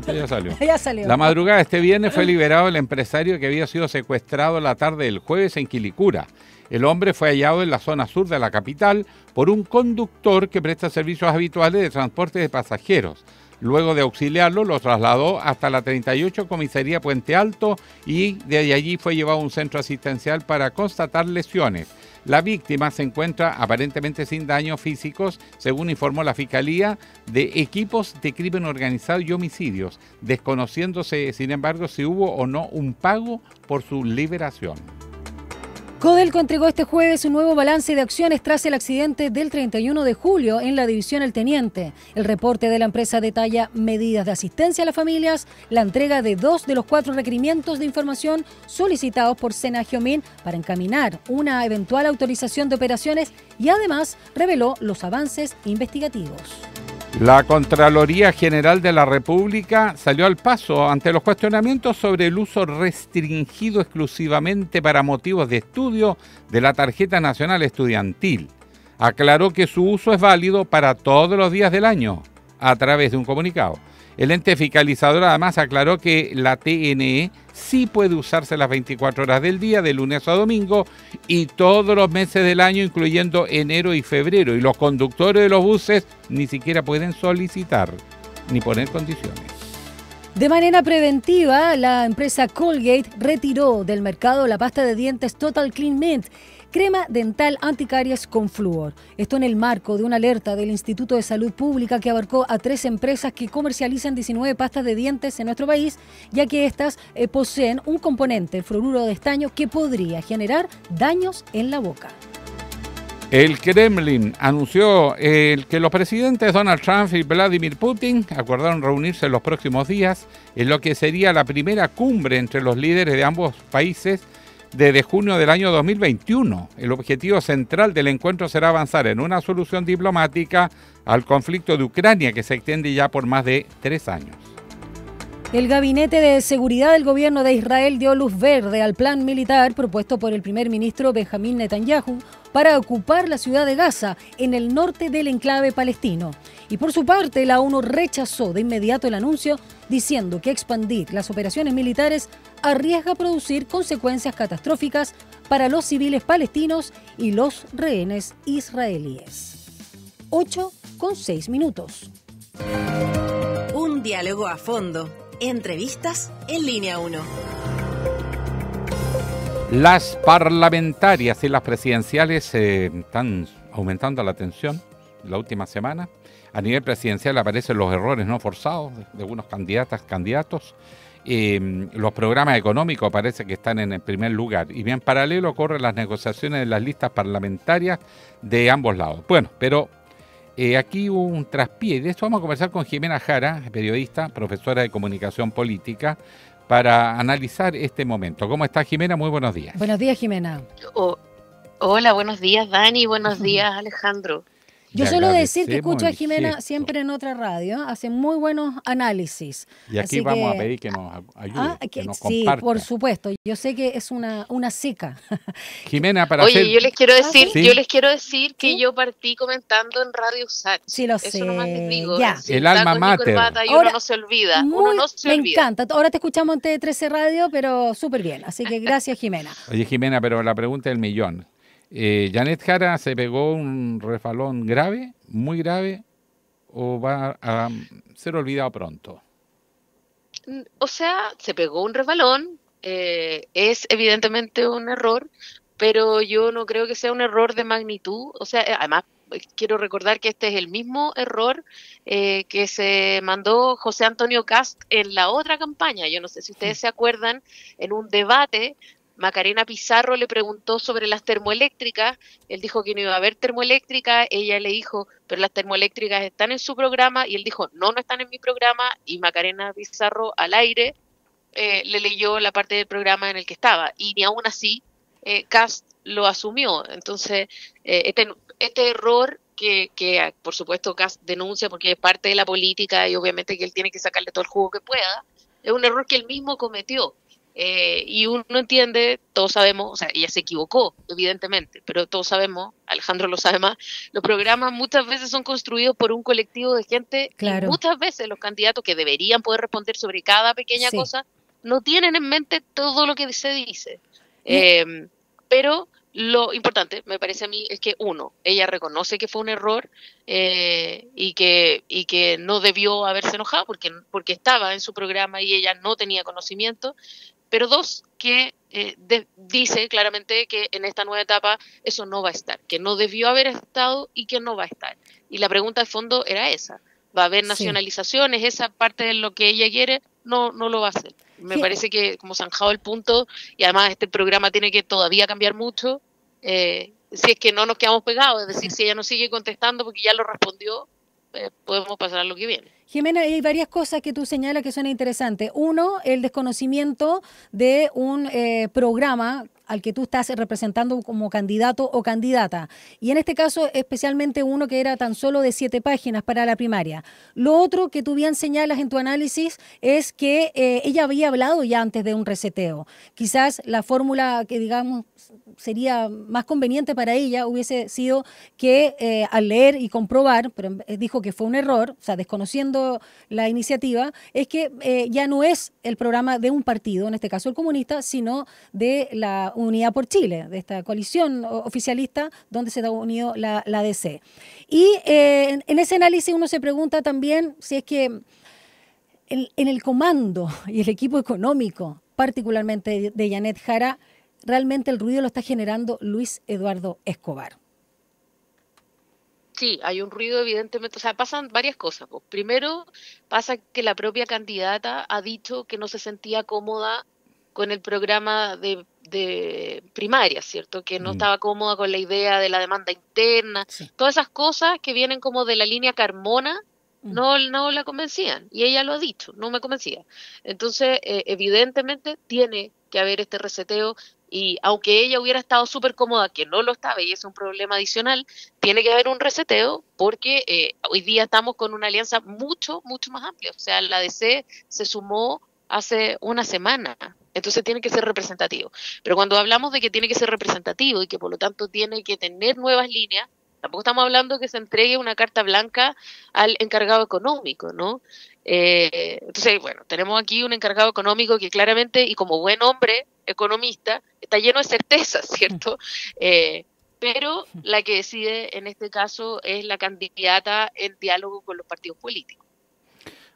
Ya salió. Ya salió. La madrugada de este viernes fue liberado el empresario que había sido secuestrado la tarde del jueves en Quilicura. El hombre fue hallado en la zona sur de la capital por un conductor que presta servicios habituales de transporte de pasajeros. Luego de auxiliarlo, lo trasladó hasta la 38 Comisaría Puente Alto y de allí fue llevado a un centro asistencial para constatar lesiones. La víctima se encuentra aparentemente sin daños físicos, según informó la Fiscalía de Equipos de Crimen Organizado y Homicidios, desconociéndose, sin embargo, si hubo o no un pago por su liberación. Codelco entregó este jueves un nuevo balance de acciones tras el accidente del 31 de julio en la división El Teniente. El reporte de la empresa detalla medidas de asistencia a las familias, la entrega de 2 de los 4 requerimientos de información solicitados por Senagiomín para encaminar una eventual autorización de operaciones y además reveló los avances investigativos. La Contraloría General de la República salió al paso ante los cuestionamientos sobre el uso restringido exclusivamente para motivos de estudio de la Tarjeta Nacional Estudiantil. Aclaró que su uso es válido para todos los días del año, a través de un comunicado. El ente fiscalizador además aclaró que la TNE sí puede usarse las 24 horas del día, de lunes a domingo, y todos los meses del año, incluyendo enero y febrero. Y los conductores de los buses ni siquiera pueden solicitar ni poner condiciones. De manera preventiva, la empresa Colgate retiró del mercado la pasta de dientes Total Clean Mint, crema dental anticaries con flúor. Esto en el marco de una alerta del Instituto de Salud Pública que abarcó a 3 empresas que comercializan 19 pastas de dientes en nuestro país, ya que estas poseen un componente, el fluoruro de estaño, que podría generar daños en la boca. El Kremlin anunció que los presidentes Donald Trump y Vladimir Putin acordaron reunirse en los próximos días en lo que sería la primera cumbre entre los líderes de ambos países desde junio del año 2021. El objetivo central del encuentro será avanzar en una solución diplomática al conflicto de Ucrania, que se extiende ya por más de 3 años. El Gabinete de Seguridad del Gobierno de Israel dio luz verde al plan militar propuesto por el primer ministro Benjamín Netanyahu para ocupar la ciudad de Gaza, en el norte del enclave palestino. Y por su parte, la ONU rechazó de inmediato el anuncio, diciendo que expandir las operaciones militares arriesga producir consecuencias catastróficas para los civiles palestinos y los rehenes israelíes. 8:06. Un diálogo a fondo. Entrevistas en Línea 1. Las parlamentarias y las presidenciales están aumentando la tensión la última semana. A nivel presidencial aparecen los errores no forzados de algunos candidatos. Los programas económicos parece que están en el primer lugar. Y bien paralelo corren las negociaciones de las listas parlamentarias de ambos lados. Bueno, pero aquí hubo un traspié. De esto vamos a conversar con Jimena Jara, periodista, profesora de comunicación política, para analizar este momento. ¿Cómo está, Jimena? Muy buenos días. Buenos días, Jimena. Hola, buenos días, Dani. Buenos días, Alejandro. Yo suelo decir que escucho a Jimena siempre en otra radio, hace muy buenos análisis. Y aquí vamos a pedir que nos ayude, que nos comparta. Sí, por supuesto. Yo sé que es una seca. Jimena, para Oye, yo les quiero decir, ¿sí? yo les quiero decir que yo partí comentando en Radio USACH. Sí, lo sé. Eso nomás les digo. Ya. El alma mater. Y uno no se olvida. Me encanta. Ahora te escuchamos en T13 Radio, pero súper bien. Así que gracias, Jimena. Oye, Jimena, pero la pregunta del millón. ¿Janet Jara se pegó un refalón grave, muy grave, o va a ser olvidado pronto? O sea, se pegó un resbalón, es evidentemente un error, pero yo no creo que sea un error de magnitud. O sea, además, quiero recordar que este es el mismo error que se mandó José Antonio Kast en la otra campaña. Yo no sé si ustedes se acuerdan, en un debate Macarena Pizarro le preguntó sobre las termoeléctricas, él dijo que no iba a haber termoeléctricas, ella le dijo, pero las termoeléctricas están en su programa, y él dijo, no están en mi programa, y Macarena Pizarro al aire le leyó la parte del programa en el que estaba, y ni aún así Kast lo asumió. Entonces, este error que por supuesto Kast denuncia porque es parte de la política y obviamente que él tiene que sacarle todo el jugo que pueda, es un error que él mismo cometió. Y uno entiende, todos sabemos, o sea, ella se equivocó, evidentemente, pero todos sabemos, Alejandro lo sabe más, los programas muchas veces son construidos por un colectivo de gente, claro. Y muchas veces los candidatos que deberían poder responder sobre cada pequeña cosa, no tienen en mente todo lo que se dice. Pero lo importante, me parece a mí, es que uno, ella reconoce que fue un error y que no debió haberse enojado porque estaba en su programa y ella no tenía conocimiento. Pero dos, que dice claramente que en esta nueva etapa eso no va a estar, que no debió haber estado y que no va a estar. Y la pregunta de fondo era esa, ¿va a haber nacionalizaciones? Esa parte de lo que ella quiere, no lo va a hacer. Me Sí. parece que como zanjado el punto, y además este programa tiene que todavía cambiar mucho, si es que no nos quedamos pegados, es decir, si ella no sigue contestando porque ya lo respondió, podemos pasar a lo que viene. Jimena, hay varias cosas que tú señalas que son interesantes. Uno, el desconocimiento de un programa al que tú estás representando como candidato o candidata. Y en este caso, especialmente uno que era tan solo de 7 páginas para la primaria. Lo otro que tú bien señalas en tu análisis es que ella había hablado ya antes de un reseteo. Quizás la fórmula que, digamos, sería más conveniente para ella hubiese sido que al leer y comprobar, pero dijo que fue un error, o sea, desconociendo la iniciativa, es que ya no es el programa de un partido, en este caso el comunista, sino de la Unidad por Chile, de esta coalición oficialista donde se ha unido la DC. Y en ese análisis uno se pregunta también si es que en el comando y el equipo económico, particularmente de Janet Jara, realmente el ruido lo está generando Luis Eduardo Escobar. Sí, hay un ruido evidentemente, o sea, pasan varias cosas. Pues. Primero, pasa que la propia candidata ha dicho que no se sentía cómoda con el programa de primaria, ¿cierto? Que no estaba cómoda con la idea de la demanda interna. Sí. Todas esas cosas que vienen como de la línea Carmona no la convencían. Y ella lo ha dicho, no me convencía. Entonces, evidentemente, tiene que haber este reseteo. Y aunque ella hubiera estado súper cómoda, que no lo estaba, y es un problema adicional, tiene que haber un reseteo porque hoy día estamos con una alianza mucho más amplia. O sea, la DC se sumó hace una semana, entonces tiene que ser representativo. Pero cuando hablamos de que tiene que ser representativo y que por lo tanto tiene que tener nuevas líneas, tampoco estamos hablando que se entregue una carta blanca al encargado económico, ¿no? Entonces, bueno, tenemos aquí un encargado económico que claramente, y como buen hombre economista, está lleno de certezas, ¿cierto? Pero la que decide en este caso es la candidata en diálogo con los partidos políticos.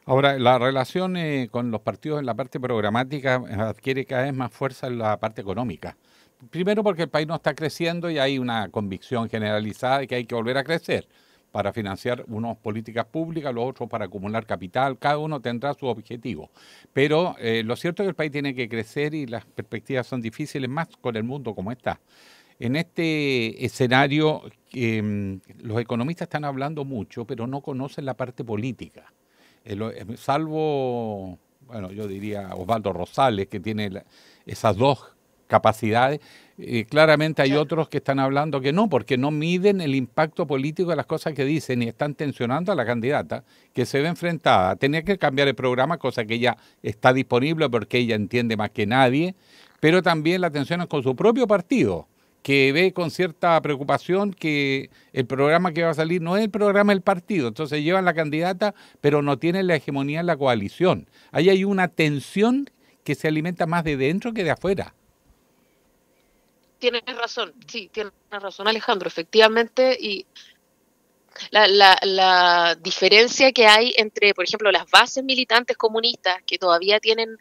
Ahora, la relación con los partidos en la parte programática adquiere cada vez más fuerza en la parte económica. Primero porque el país no está creciendo y hay una convicción generalizada de que hay que volver a crecer para financiar unas políticas públicas, los otros para acumular capital, cada uno tendrá su objetivo. Pero lo cierto es que el país tiene que crecer y las perspectivas son difíciles más con el mundo como está. En este escenario, los economistas están hablando mucho, pero no conocen la parte política. Salvo, bueno, yo diría Osvaldo Rosales, que tiene esas dos capacidades, claramente hay otros que están hablando que no, porque no miden el impacto político de las cosas que dicen y están tensionando a la candidata que se ve enfrentada. Tenía que cambiar el programa, cosa que ella está disponible porque ella entiende más que nadie, pero también la tensionan con su propio partido, que ve con cierta preocupación que el programa que va a salir no es el programa del partido. Entonces llevan la candidata, pero no tienen la hegemonía en la coalición. Ahí hay una tensión que se alimenta más de dentro que de afuera. Tienes razón, sí, tienes razón, Alejandro, efectivamente, y la diferencia que hay entre, por ejemplo, las bases militantes comunistas, que todavía tienen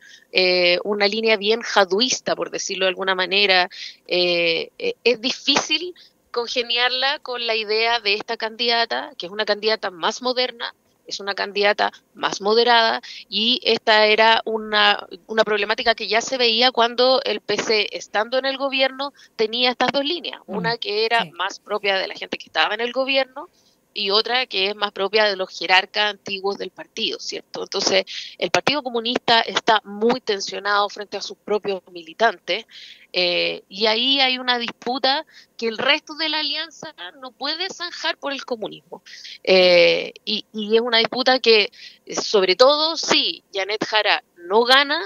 una línea bien jaduista, por decirlo de alguna manera, es difícil congeniarla con la idea de esta candidata, que es una candidata más moderna, es una candidata más moderada, y esta era una problemática que ya se veía cuando el PC, estando en el gobierno, tenía estas dos líneas, una que era más propia de la gente que estaba en el gobierno y otra que es más propia de los jerarcas antiguos del partido, ¿cierto? Entonces, el Partido Comunista está muy tensionado frente a sus propios militantes, y ahí hay una disputa que el resto de la alianza no puede zanjar por el comunismo. Y es una disputa que, sobre todo, si Janet Jara no gana,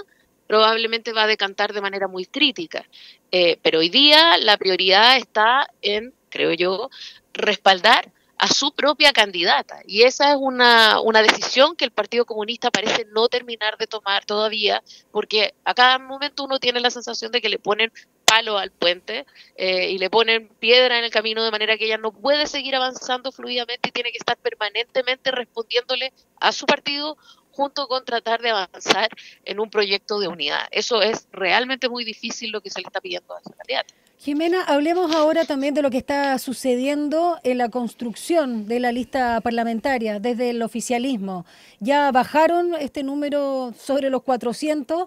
probablemente va a decantar de manera muy crítica. Pero hoy día la prioridad está en, creo yo, respaldar a su propia candidata. Y esa es una decisión que el Partido Comunista parece no terminar de tomar todavía, porque a cada momento uno tiene la sensación de que le ponen palo al puente y le ponen piedra en el camino, de manera que ella no puede seguir avanzando fluidamente y tiene que estar permanentemente respondiéndole a su partido junto con tratar de avanzar en un proyecto de unidad. Eso es realmente muy difícil lo que se le está pidiendo a esa candidata. Jimena, hablemos ahora también de lo que está sucediendo en la construcción de la lista parlamentaria desde el oficialismo. Ya bajaron este número sobre los 400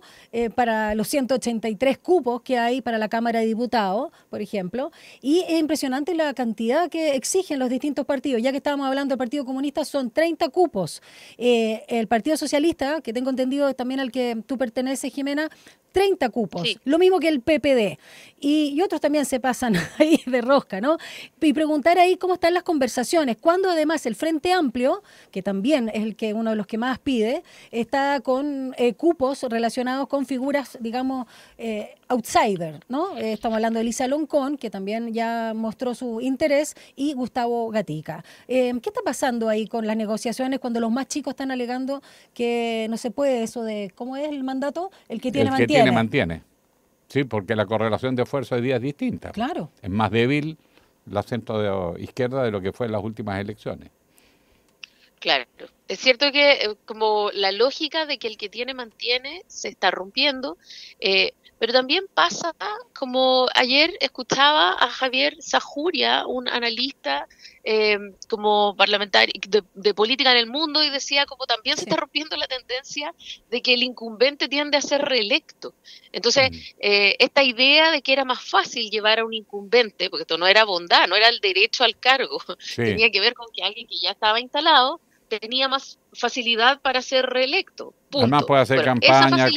para los 183 cupos que hay para la Cámara de Diputados, por ejemplo, y es impresionante la cantidad que exigen los distintos partidos. Ya que estábamos hablando del Partido Comunista, son 30 cupos. El Partido Socialista, que tengo entendido también al que tú perteneces, Jimena, 30 cupos, sí. Lo mismo que el PPD. Y otros también se pasan ahí de rosca, ¿no? Y preguntar ahí cómo están las conversaciones, cuando además el Frente Amplio, que también es uno de los que más pide, está con cupos relacionados con figuras, digamos, outsider, ¿no? Estamos hablando de Elisa Loncón, que también ya mostró su interés, y Gustavo Gatica. ¿Qué está pasando ahí con las negociaciones cuando los más chicos están alegando que no se puede eso de, ¿cómo es el mandato? El que tiene mantiene. Sí, porque la correlación de fuerza hoy día es distinta. Claro. Es más débil la centro izquierda de lo que fue en las últimas elecciones. Claro. Es cierto que como la lógica de que el que tiene mantiene se está rompiendo, pero también pasa, como ayer escuchaba a Javier Sajuria, un analista como parlamentario de política en el mundo, y decía como también se está rompiendo la tendencia de que el incumbente tiende a ser reelecto. Entonces, esta idea de que era más fácil llevar a un incumbente, porque esto no era bondad, no era el derecho al cargo, tenía que ver con que alguien que ya estaba instalado tenía más facilidad para ser reelecto. Punto. Además puede hacer campaña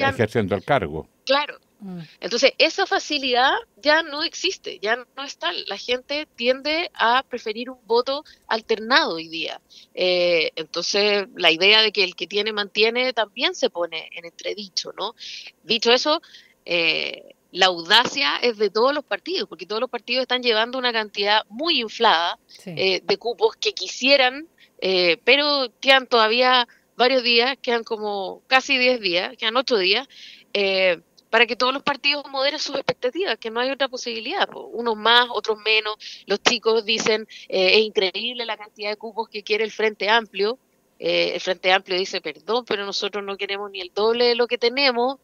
ejerciendo el cargo. Claro. Entonces, esa facilidad ya no existe, ya no está. La gente tiende a preferir un voto alternado hoy día. Entonces, la idea de que el que tiene mantiene también se pone en entredicho, ¿no? Dicho eso, la audacia es de todos los partidos, porque todos los partidos están llevando una cantidad muy inflada de cupos que quisieran, pero quedan todavía varios días, quedan como casi 10 días, quedan 8 días, para que todos los partidos moderen sus expectativas, que no hay otra posibilidad, unos más, otros menos. Los chicos dicen, es increíble la cantidad de cupos que quiere el Frente Amplio. El Frente Amplio dice, perdón, pero nosotros no queremos ni el doble de lo que tenemos,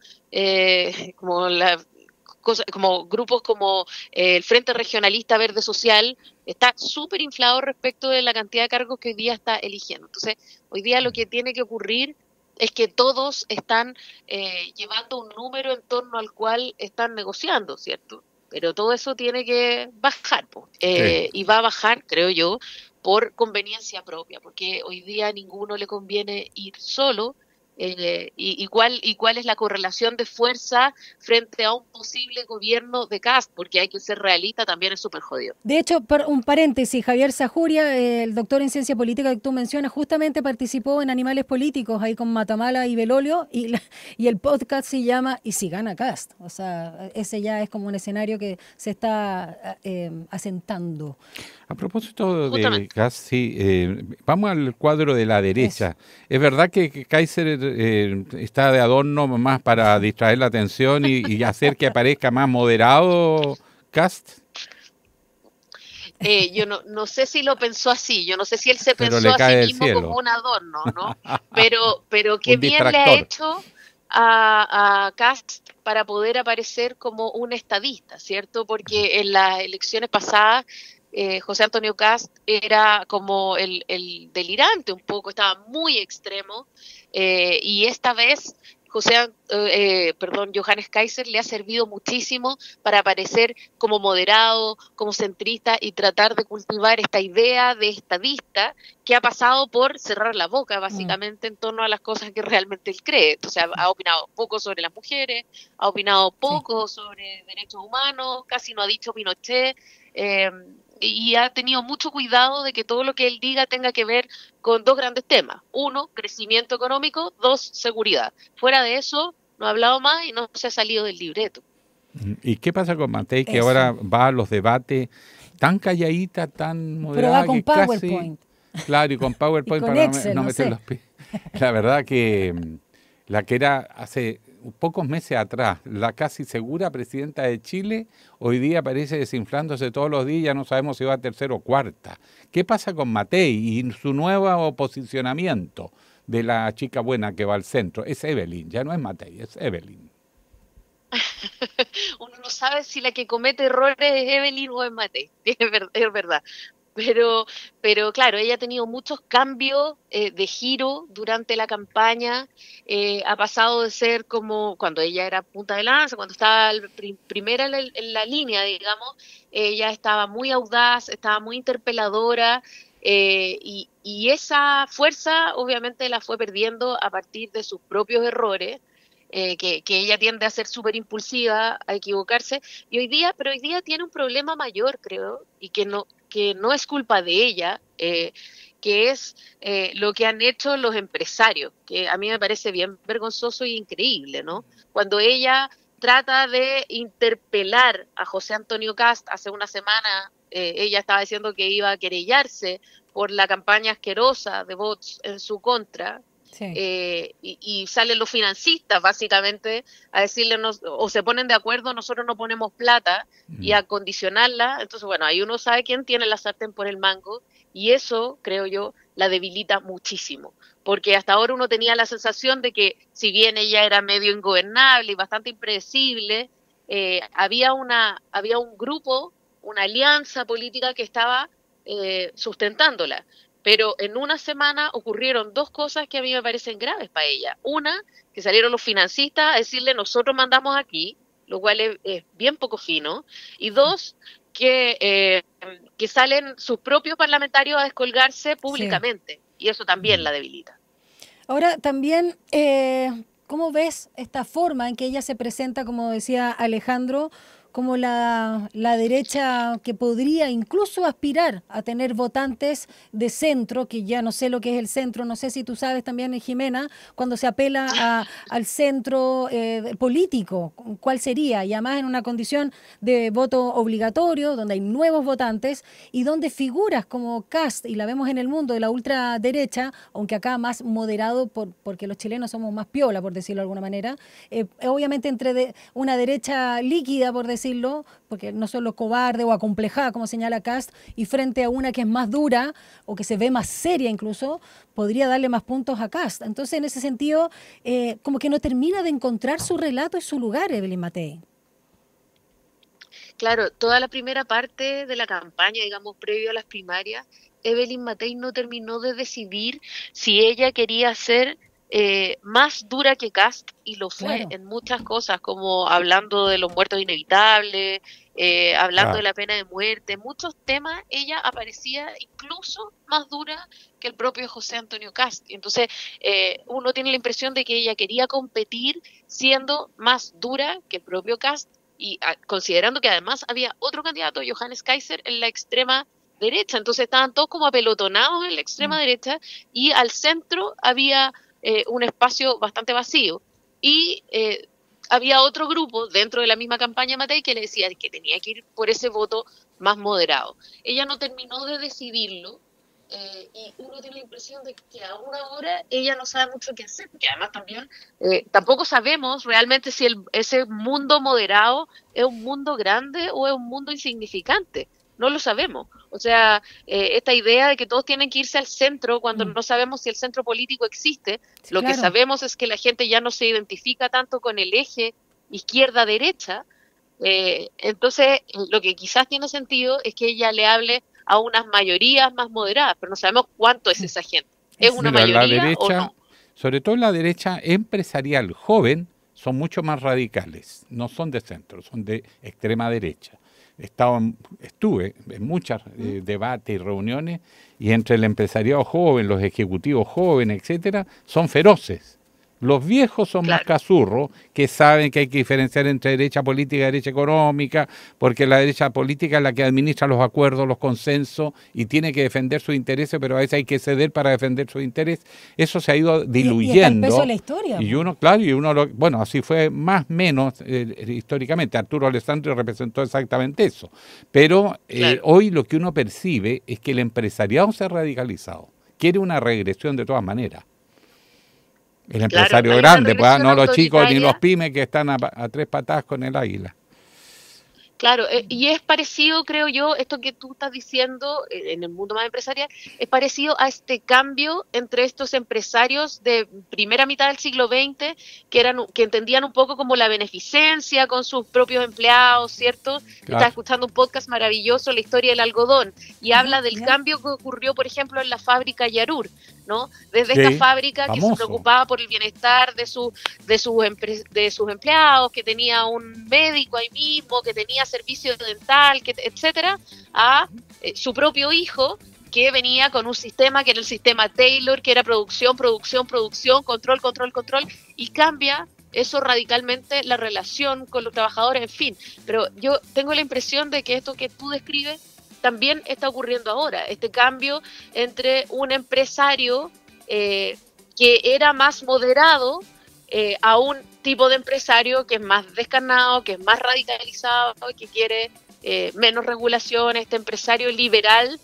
como grupos como el Frente Regionalista Verde Social está súper inflado respecto de la cantidad de cargos que hoy día está eligiendo. Entonces, hoy día lo que tiene que ocurrir es que todos están llevando un número en torno al cual están negociando, ¿cierto? Pero todo eso tiene que bajar, y va a bajar, creo yo, por conveniencia propia, porque hoy día a ninguno le conviene ir solo. ¿Y cuál es la correlación de fuerza frente a un posible gobierno de Kast? Porque hay que ser realista, también es súper jodido. De hecho, un paréntesis, Javier Sajuria, el doctor en ciencia política que tú mencionas, justamente participó en Animales Políticos, ahí con Matamala y Belolio, y el podcast se llama ¿Y si gana Kast? O sea, ese ya es como un escenario que se está asentando. A propósito de Kast, vamos al cuadro de la derecha. Eso. Es verdad que Kaiser está de adorno más para distraer la atención y hacer que aparezca más moderado Kast. Yo no sé si lo pensó así, yo no sé si él se pensó a sí mismo como un adorno, ¿no? Pero qué bien le ha hecho a Kast para poder aparecer como un estadista, ¿cierto? Porque en las elecciones pasadas José Antonio Kast era como el delirante un poco, estaba muy extremo, y esta vez Johannes Kaiser le ha servido muchísimo para aparecer como moderado, como centrista y tratar de cultivar esta idea de estadista que ha pasado por cerrar la boca básicamente en torno a las cosas que realmente él cree. Entonces ha opinado poco sobre las mujeres, ha opinado poco sobre derechos humanos, casi no ha dicho Pinochet, y ha tenido mucho cuidado de que todo lo que él diga tenga que ver con dos grandes temas. 1, crecimiento económico. 2, seguridad. Fuera de eso, no ha hablado más y no se ha salido del libreto. ¿Y qué pasa con Matei, que ahora va a los debates tan calladita, tan moderada? Pero va con PowerPoint. Claro, y con PowerPoint y con para Excel, no meter los pies. La verdad que la que era hace pocos meses atrás la casi segura presidenta de Chile, hoy día parece desinflándose todos los días, ya no sabemos si va a tercera o cuarta. ¿Qué pasa con Matei y su nuevo posicionamiento de la chica buena que va al centro? Es Evelyn, ya no es Matei, es Evelyn. uno no sabe si la que comete errores es Evelyn o es Matei, es verdad. Pero claro, ella ha tenido muchos cambios de giro durante la campaña, ha pasado de ser como cuando ella era punta de lanza, cuando estaba primera en la línea, digamos, ella estaba muy audaz, estaba muy interpeladora, y esa fuerza obviamente la fue perdiendo a partir de sus propios errores. Que ella tiende a ser súper impulsiva, a equivocarse, pero hoy día tiene un problema mayor, creo, y que no es culpa de ella, que es lo que han hecho los empresarios, que a mí me parece bien vergonzoso y increíble, ¿no? Cuando ella trata de interpelar a José Antonio Kast hace una semana, ella estaba diciendo que iba a querellarse por la campaña asquerosa de bots en su contra. Sí. Y salen los financistas básicamente a decirle, o se ponen de acuerdo, nosotros no ponemos plata, y a condicionarla. Entonces, bueno, ahí uno sabe quién tiene la sartén por el mango, y eso, creo yo, la debilita muchísimo, porque hasta ahora uno tenía la sensación de que si bien ella era medio ingobernable y bastante impredecible, había un grupo, una alianza política que estaba sustentándola. Pero en una semana ocurrieron dos cosas que a mí me parecen graves para ella. Una, que salieron los financistas a decirle nosotros mandamos aquí, lo cual es bien poco fino. Y dos, que salen sus propios parlamentarios a descolgarse públicamente. Sí. Y eso también la debilita. Ahora, también, ¿cómo ves esta forma en que ella se presenta, como decía Alejandro, como la derecha que podría incluso aspirar a tener votantes de centro, que ya no sé lo que es el centro, no sé si tú sabes también, Jimena, cuando se apela al centro político, ¿cuál sería? Y además en una condición de voto obligatorio, donde hay nuevos votantes y donde figuras como Kast, y la vemos en el mundo de la ultraderecha, aunque acá más moderado porque los chilenos somos más piola, por decirlo de alguna manera, obviamente entre una derecha líquida, por decirlo, porque no solo cobarde o acomplejada, como señala Kast, y frente a una que es más dura o que se ve más seria incluso, podría darle más puntos a Kast. Entonces, en ese sentido, como que no termina de encontrar su relato y su lugar, Evelyn Matei. Claro, toda la primera parte de la campaña, digamos, previo a las primarias, Evelyn Matei no terminó de decidir si ella quería ser más dura que Kast, y lo fue, claro, en muchas cosas, como hablando de los muertos inevitables, hablando de la pena de muerte, en muchos temas ella aparecía incluso más dura que el propio José Antonio Kast. Entonces uno tiene la impresión de que ella quería competir siendo más dura que el propio Kast, y considerando que además había otro candidato, Johannes Kaiser, en la extrema derecha. Entonces estaban todos como apelotonados en la extrema derecha, y al centro había un espacio bastante vacío, y había otro grupo dentro de la misma campaña Matei que le decía que tenía que ir por ese voto más moderado. Ella no terminó de decidirlo, y uno tiene la impresión de que aún ahora ella no sabe mucho qué hacer, porque además también tampoco sabemos realmente si ese mundo moderado es un mundo grande o es un mundo insignificante. No lo sabemos. O sea, esta idea de que todos tienen que irse al centro cuando no sabemos si el centro político existe, sí, lo claro, que sabemos es que la gente ya no se identifica tanto con el eje izquierda-derecha. Entonces, lo que quizás tiene sentido es que ella le hable a unas mayorías más moderadas, pero no sabemos cuánto es esa gente. ¿Es una mayoría la derecha, o no? Sobre todo la derecha empresarial joven, son mucho más radicales. No son de centro, son de extrema derecha. Estuve en muchos debates y reuniones, y entre el empresariado joven, los ejecutivos jóvenes, etcétera, son feroces. Los viejos son más cazurros, que saben que hay que diferenciar entre derecha política y derecha económica, porque la derecha política es la que administra los acuerdos, los consensos, y tiene que defender sus intereses, pero a veces hay que ceder para defender sus intereses. Eso se ha ido diluyendo. Y el peso de la historia. Y uno, claro, bueno, así fue más o menos históricamente. Arturo Alessandri representó exactamente eso. Pero hoy lo que uno percibe es que el empresariado se ha radicalizado. Quiere una regresión de todas maneras. El empresario grande, pues, no los chicos ni los pymes que están a tres patadas con el águila. Claro, y es parecido, creo yo, esto que tú estás diciendo en el mundo más empresarial, es parecido a este cambio entre estos empresarios de primera mitad del siglo XX, que entendían un poco como la beneficencia con sus propios empleados, ¿cierto? Claro. Estaba escuchando un podcast maravilloso, La historia del algodón, y habla del cambio que ocurrió, por ejemplo, en la fábrica Yarur, ¿no? Desde esta fábrica que se preocupaba por el bienestar de sus empleados, que tenía un médico ahí mismo, que tenía servicio dental, etcétera, a su propio hijo, que venía con un sistema que era el sistema Taylor, que era producción, control, y cambia eso radicalmente la relación con los trabajadores, en fin. Pero yo tengo la impresión de que esto que tú describes también está ocurriendo ahora, este cambio entre un empresario que era más moderado a un tipo de empresario que es más descarnado, que es más radicalizado, que quiere menos regulación, este empresario liberal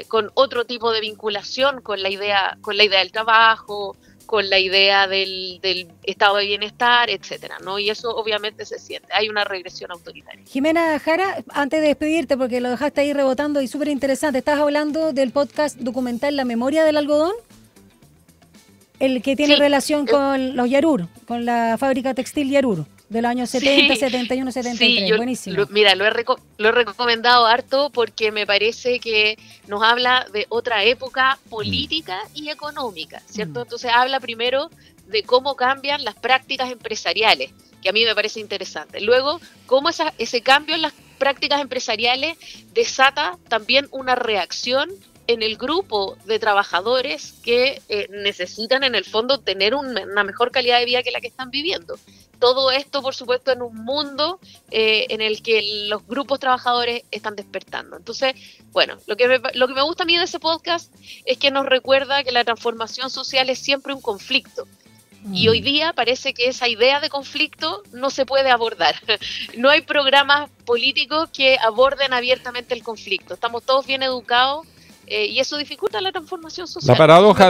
con otro tipo de vinculación con la idea del trabajo, con la idea del estado de bienestar, etcétera, ¿no? Y eso obviamente se siente, hay una regresión autoritaria. Jimena Jara, antes de despedirte, porque lo dejaste ahí rebotando y súper interesante, ¿estás hablando del podcast documental La memoria del algodón? El que tiene relación con los Yarur, con la fábrica textil Yarur, de los años 70, 71, 73, yo, buenísimo. Mira, lo he recomendado harto porque me parece que nos habla de otra época política y económica, ¿cierto? Entonces habla primero de cómo cambian las prácticas empresariales, que a mí me parece interesante. Luego, cómo ese cambio en las prácticas empresariales desata también una reacción en el grupo de trabajadores que necesitan en el fondo tener una mejor calidad de vida que la que están viviendo. Todo esto, por supuesto, en un mundo en el que los grupos trabajadores están despertando. Entonces, bueno, lo que me gusta a mí de ese podcast es que nos recuerda que la transformación social es siempre un conflicto. Y hoy día parece que esa idea de conflicto no se puede abordar. No hay programas políticos que aborden abiertamente el conflicto. Estamos todos bien educados y eso dificulta la transformación social. La paradoja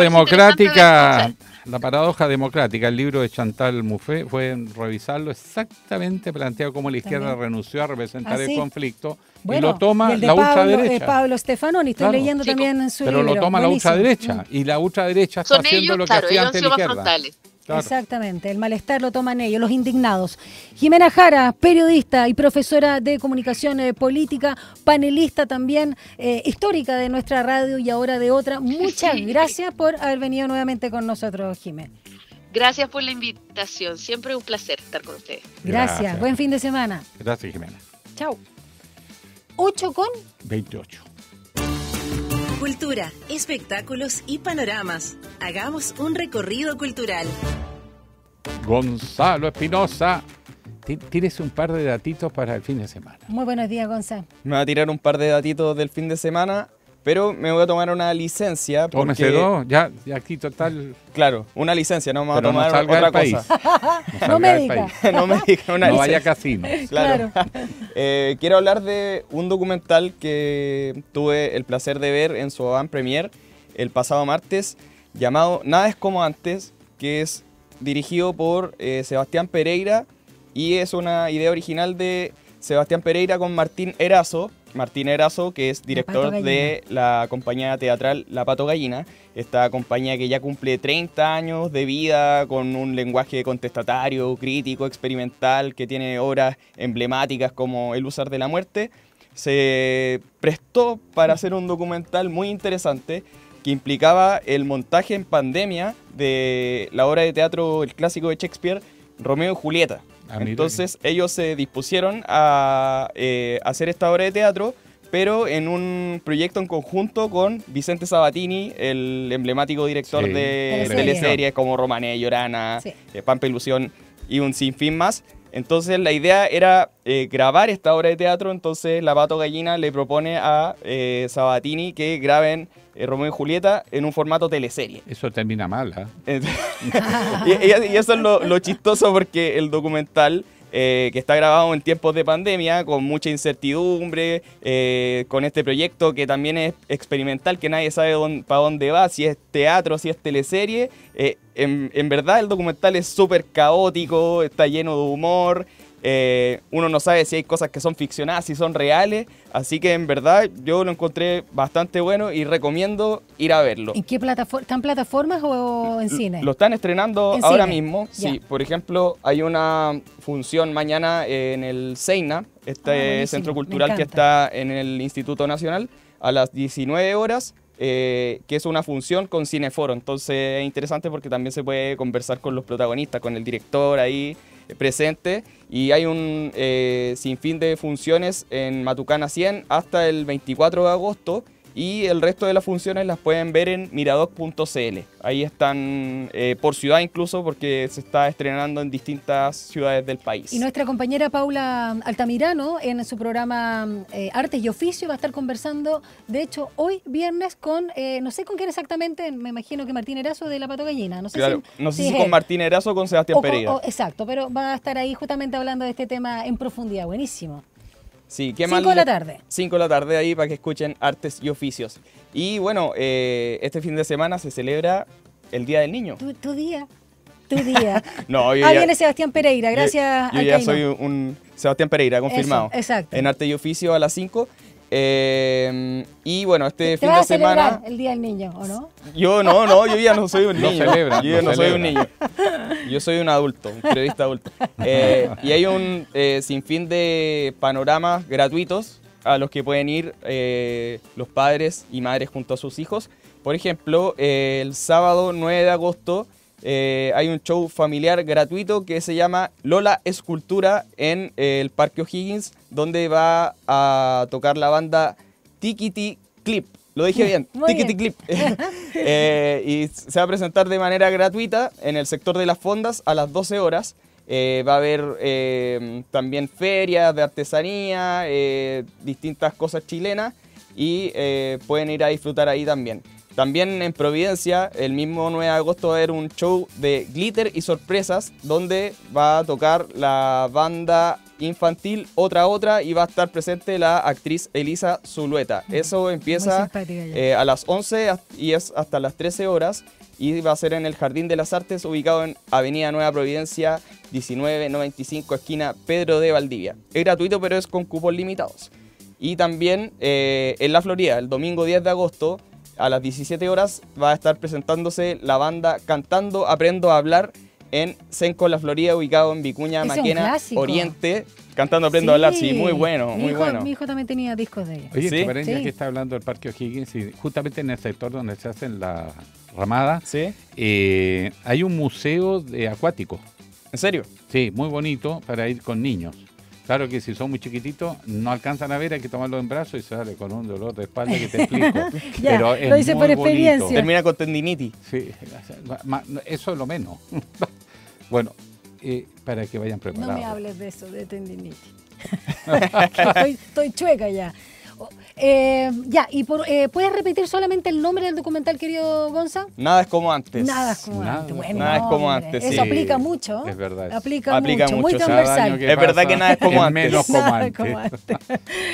democrática, el libro de Chantal Mouffe, fue revisarlo exactamente, planteado cómo la izquierda renunció a representar el conflicto, y lo toma la ultraderecha. Pablo Stefanoni, estoy leyendo también en su libro. Pero lo toma la ultraderecha, y la ultraderecha está haciendo lo que hacía antes la izquierda. Claro. Exactamente, el malestar lo toman ellos, los indignados. Jimena Jara, periodista y profesora de comunicación política, panelista también, histórica de nuestra radio y ahora de otra. Muchas gracias por haber venido nuevamente con nosotros, Jimena. Gracias por la invitación, siempre un placer estar con ustedes. Gracias. Buen fin de semana. Gracias, Jimena. Chao. 8:28. Cultura, espectáculos y panoramas. Hagamos un recorrido cultural. Gonzalo Espinosa, tírese un par de datitos para el fin de semana. Muy buenos días, Gonzalo. Me voy a tirar un par de datitos del fin de semana, pero me voy a tomar una licencia. Tómese dos, ya aquí total. Claro, una licencia, no me voy a tomar otra cosa. No médica. No médica, una licencia. No vaya a casino. Claro. Quiero hablar de un documental que tuve el placer de ver en su avant premiere el pasado martes, llamado Nada es como antes, que es dirigido por Sebastián Pereira y es una idea original de Sebastián Pereira con Martín Erazo. Martín Erazo, que es director de la compañía teatral La Pato Gallina, esta compañía que ya cumple 30 años de vida con un lenguaje contestatario, crítico, experimental, que tiene obras emblemáticas como El Húsar de la Muerte. Se prestó para hacer un documental muy interesante que implicaba el montaje en pandemia de la obra de teatro, el clásico de Shakespeare, Romeo y Julieta. Entonces ellos se dispusieron a hacer esta obra de teatro, pero en un proyecto en conjunto con Vicente Sabatini, el emblemático director de teleseries como Romané, Llorana, Pampa Ilusión y un sinfín más. Entonces la idea era grabar esta obra de teatro, entonces La Pato Gallina le propone a Sabatini que graben Romeo y Julieta en un formato teleserie. Eso termina mal, ¿eh? y eso es lo chistoso, porque el documental, que está grabado en tiempos de pandemia, con mucha incertidumbre, con este proyecto que también es experimental, que nadie sabe para dónde va, si es teatro, si es teleserie. En verdad el documental es súper caótico, está lleno de humor, Uno no sabe si hay cosas que son ficcionadas, si son reales, así que en verdad yo lo encontré bastante bueno y recomiendo ir a verlo. ¿En qué plataforma? ¿Están plataformas o en cine? Lo están estrenando ¿En ahora cine? mismo. Ya. Sí, por ejemplo, hay una función mañana en el Seina, buenísimo, centro me cultural que encanta. está en el Instituto Nacional, a las 19 horas, que es una función con Cineforo. Entonces es interesante porque también se puede conversar con los protagonistas, con el director ahí presente, y hay un sinfín de funciones en Matucana 100 hasta el 24 de agosto, y el resto de las funciones las pueden ver en miradoc.cl. Ahí están por ciudad incluso, porque se está estrenando en distintas ciudades del país. Y nuestra compañera Paula Altamirano, en su programa Artes y Oficio, va a estar conversando, de hecho, hoy viernes con, no sé con quién exactamente, me imagino que Martín Erazo de La Pato Gallina. No sé Claro, si, no sé si si es con él. Martín Erazo o con Sebastián O Pereira. exacto, pero va a estar ahí justamente hablando de este tema en profundidad. Buenísimo. Sí, qué 5 de la tarde. 5 de la tarde ahí para que escuchen Artes y Oficios. Y bueno, este fin de semana se celebra el Día del Niño. Tu día. Tu día. No, yo Ah, ya- viene Sebastián Pereira, gracias Yo al ya Caino. soy un Sebastián Pereira, confirmado. Eso, exacto. En Arte y Oficio a las 5. Y bueno, este ¿Te fin vas de a celebrar semana... el Día del Niño, o no? Yo yo ya no soy un Lo niño. celebran, Yo ya lo no soy un celebran. niño. Yo soy un adulto, un periodista adulto. Y hay un sinfín de panoramas gratuitos a los que pueden ir los padres y madres junto a sus hijos. Por ejemplo, el sábado 9 de agosto hay un show familiar gratuito que se llama Lola Escultura en el Parque O'Higgins, donde va a tocar la banda Tikiti Clip. Lo dije bien, Muy Tikiti bien. Clip. Y se va a presentar de manera gratuita en el sector de las fondas a las 12 horas. Va a haber también ferias de artesanía, distintas cosas chilenas, y pueden ir a disfrutar ahí también. También en Providencia, el mismo 9 de agosto, va a haber un show de glitter y sorpresas, donde va a tocar la banda infantil Otra, y va a estar presente la actriz Elisa Zulueta. Eso empieza simpática ella. a las 11 y es hasta las 13 horas, y va a ser en el Jardín de las Artes, ubicado en Avenida Nueva Providencia, 1995, esquina Pedro de Valdivia. Es gratuito, pero es con cupos limitados. Y también en La Florida, el domingo 10 de agosto, a las 17 horas, va a estar presentándose la banda Cantando Aprendo a Hablar en Senco, La Florida, ubicado en Vicuña Ese es un Maquena, clásico. Oriente. Cantando Aprendo a Hablar, sí, muy bueno, Mi muy hijo, bueno. Mi hijo también tenía discos de ella. Oye, ¿Sí? ¿te parece Sí. que está hablando del Parque O'Higgins? Y justamente en el sector donde se hacen la ramada, ¿Sí? hay un museo acuático. ¿En serio? Sí, muy bonito para ir con niños. Claro que si son muy chiquititos, no alcanzan a ver, hay que tomarlo en brazos y sale con un dolor de espalda que te explico. Ya, Pero es lo hice muy por bonito. experiencia. Termina con tendinitis. Sí, eso es lo menos. Bueno, para que vayan No preparados. me hables de eso, de tendinitis. estoy chueca ya. Ya, y ¿puedes repetir solamente el nombre del documental, querido Gonza? Nada es como antes. Nada es como antes. Bueno, Nada es como hombre, antes, Eso sí. aplica mucho. Es verdad. Aplica mucho, muy cada transversal. año que Es verdad pasa que nada es como es antes. menos como Nada antes. como antes.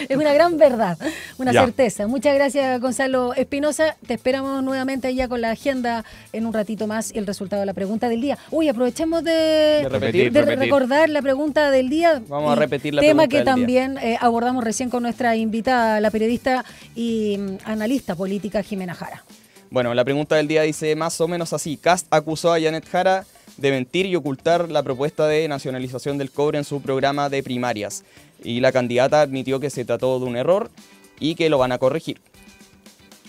Es una gran verdad, una Ya. certeza. Muchas gracias, Gonzalo Espinosa. Te esperamos nuevamente ya con la agenda en un ratito más y el resultado de la pregunta del día. Uy, aprovechemos de repetir. recordar la pregunta del día. Vamos a y repetir la tema pregunta que del día. también abordamos recién con nuestra invitada, la periodista y analista política Jimena Jara. Bueno, la pregunta del día dice más o menos así. Kast acusó a Janet Jara de mentir y ocultar la propuesta de nacionalización del cobre en su programa de primarias. Y la candidata admitió que se trató de un error y que lo van a corregir.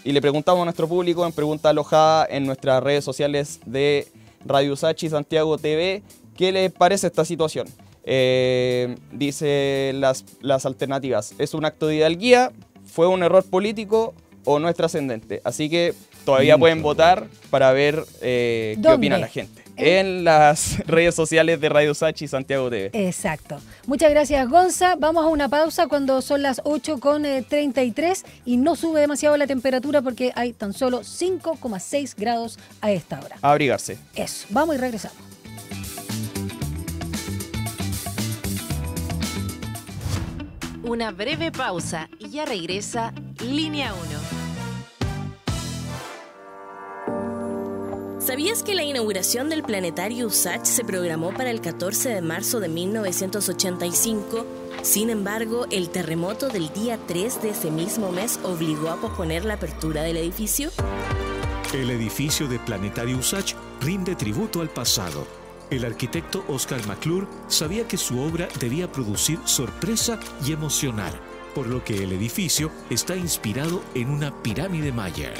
Y le preguntamos a nuestro público en pregunta alojada en nuestras redes sociales de Radio Sachi Santiago TV, ¿qué les parece esta situación? Dice las alternativas. ¿Es un acto de hidalguía? ¿Fue un error político? ¿O no es trascendente? Así que todavía pueden votar para ver qué ¿Dónde? opina la gente. En las redes sociales de Radio Sachi Santiago TV. Exacto. Muchas gracias, Gonza. Vamos a una pausa cuando son las 8:33 y no sube demasiado la temperatura porque hay tan solo 5,6 grados a esta hora. A abrigarse. Eso. Vamos y regresamos. Una breve pausa y ya regresa Línea 1. ¿Sabías que la inauguración del planetario USACH se programó para el 14 de marzo de 1985? Sin embargo, el terremoto del día 3 de ese mismo mes obligó a posponer la apertura del edificio. El edificio de Planetario USACH rinde tributo al pasado. El arquitecto Oscar McClure sabía que su obra debía producir sorpresa y emocionar, por lo que el edificio está inspirado en una pirámide maya.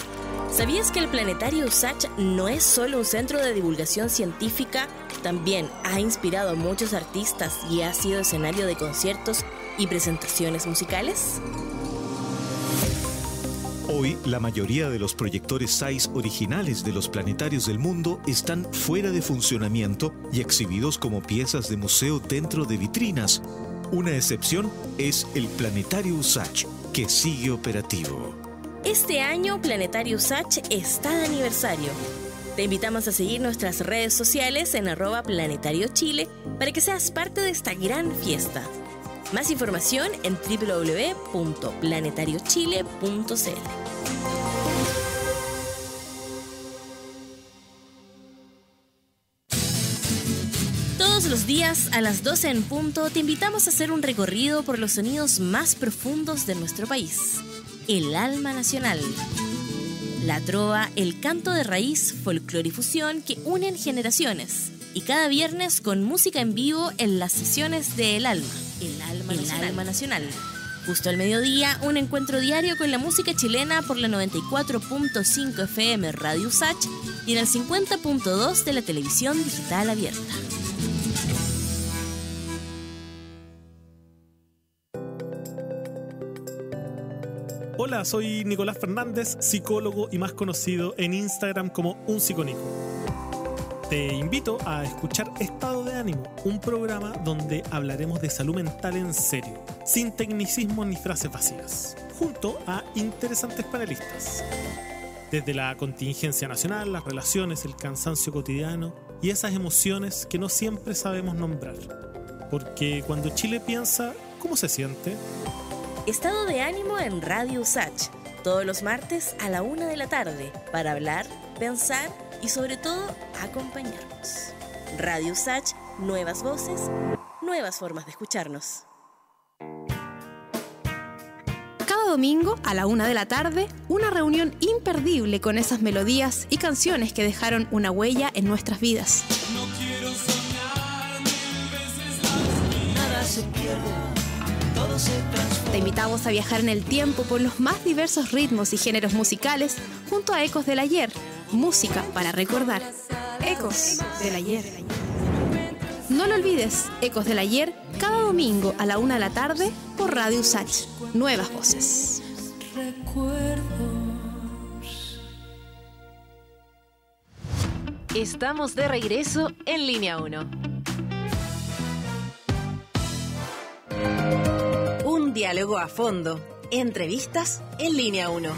¿Sabías que el planetario USACH no es solo un centro de divulgación científica? También ha inspirado a muchos artistas y ha sido escenario de conciertos y presentaciones musicales. Hoy, la mayoría de los proyectores SAIS originales de los planetarios del mundo están fuera de funcionamiento y exhibidos como piezas de museo dentro de vitrinas. Una excepción es el Planetario USACH, que sigue operativo. Este año, Planetario USACH está de aniversario. Te invitamos a seguir nuestras redes sociales en @planetariochile para que seas parte de esta gran fiesta. Más información en www.planetariochile.cl. Todos los días a las 12 en punto te invitamos a hacer un recorrido por los sonidos más profundos de nuestro país. El alma nacional. La trova, el canto de raíz, folclore y fusión que unen generaciones. Y cada viernes con música en vivo en las sesiones de El Alma. El Alma Nacional. Justo al mediodía, un encuentro diario con la música chilena por la 94.5 FM Radio USACH y en el 50.2 de la televisión digital abierta. Hola, soy Nicolás Fernández, psicólogo y más conocido en Instagram como Un Psicónico. Te invito a escuchar Estado de Ánimo, un programa donde hablaremos de salud mental en serio, sin tecnicismos ni frases vacías, junto a interesantes panelistas. Desde la contingencia nacional, las relaciones, el cansancio cotidiano y esas emociones que no siempre sabemos nombrar. Porque cuando Chile piensa, ¿cómo se siente? Estado de Ánimo en Radio USACH, todos los martes a la 1 de la tarde, para hablar, pensar y sobre todo acompañarnos. Radio USACH, nuevas voces, nuevas formas de escucharnos. Cada domingo a la 1 de la tarde, una reunión imperdible con esas melodías y canciones que dejaron una huella en nuestras vidas. No quiero soñar 1000 veces más. Nada se pierde, todo se transforma. Te invitamos a viajar en el tiempo por los más diversos ritmos y géneros musicales junto a Ecos del Ayer. Música para recordar. Ecos del Ayer. No lo olvides, Ecos del Ayer, cada domingo a la 1 de la tarde por Radio USACH. Nuevas voces. Estamos de regreso en Línea 1. Un diálogo a fondo. Entrevistas en Línea 1.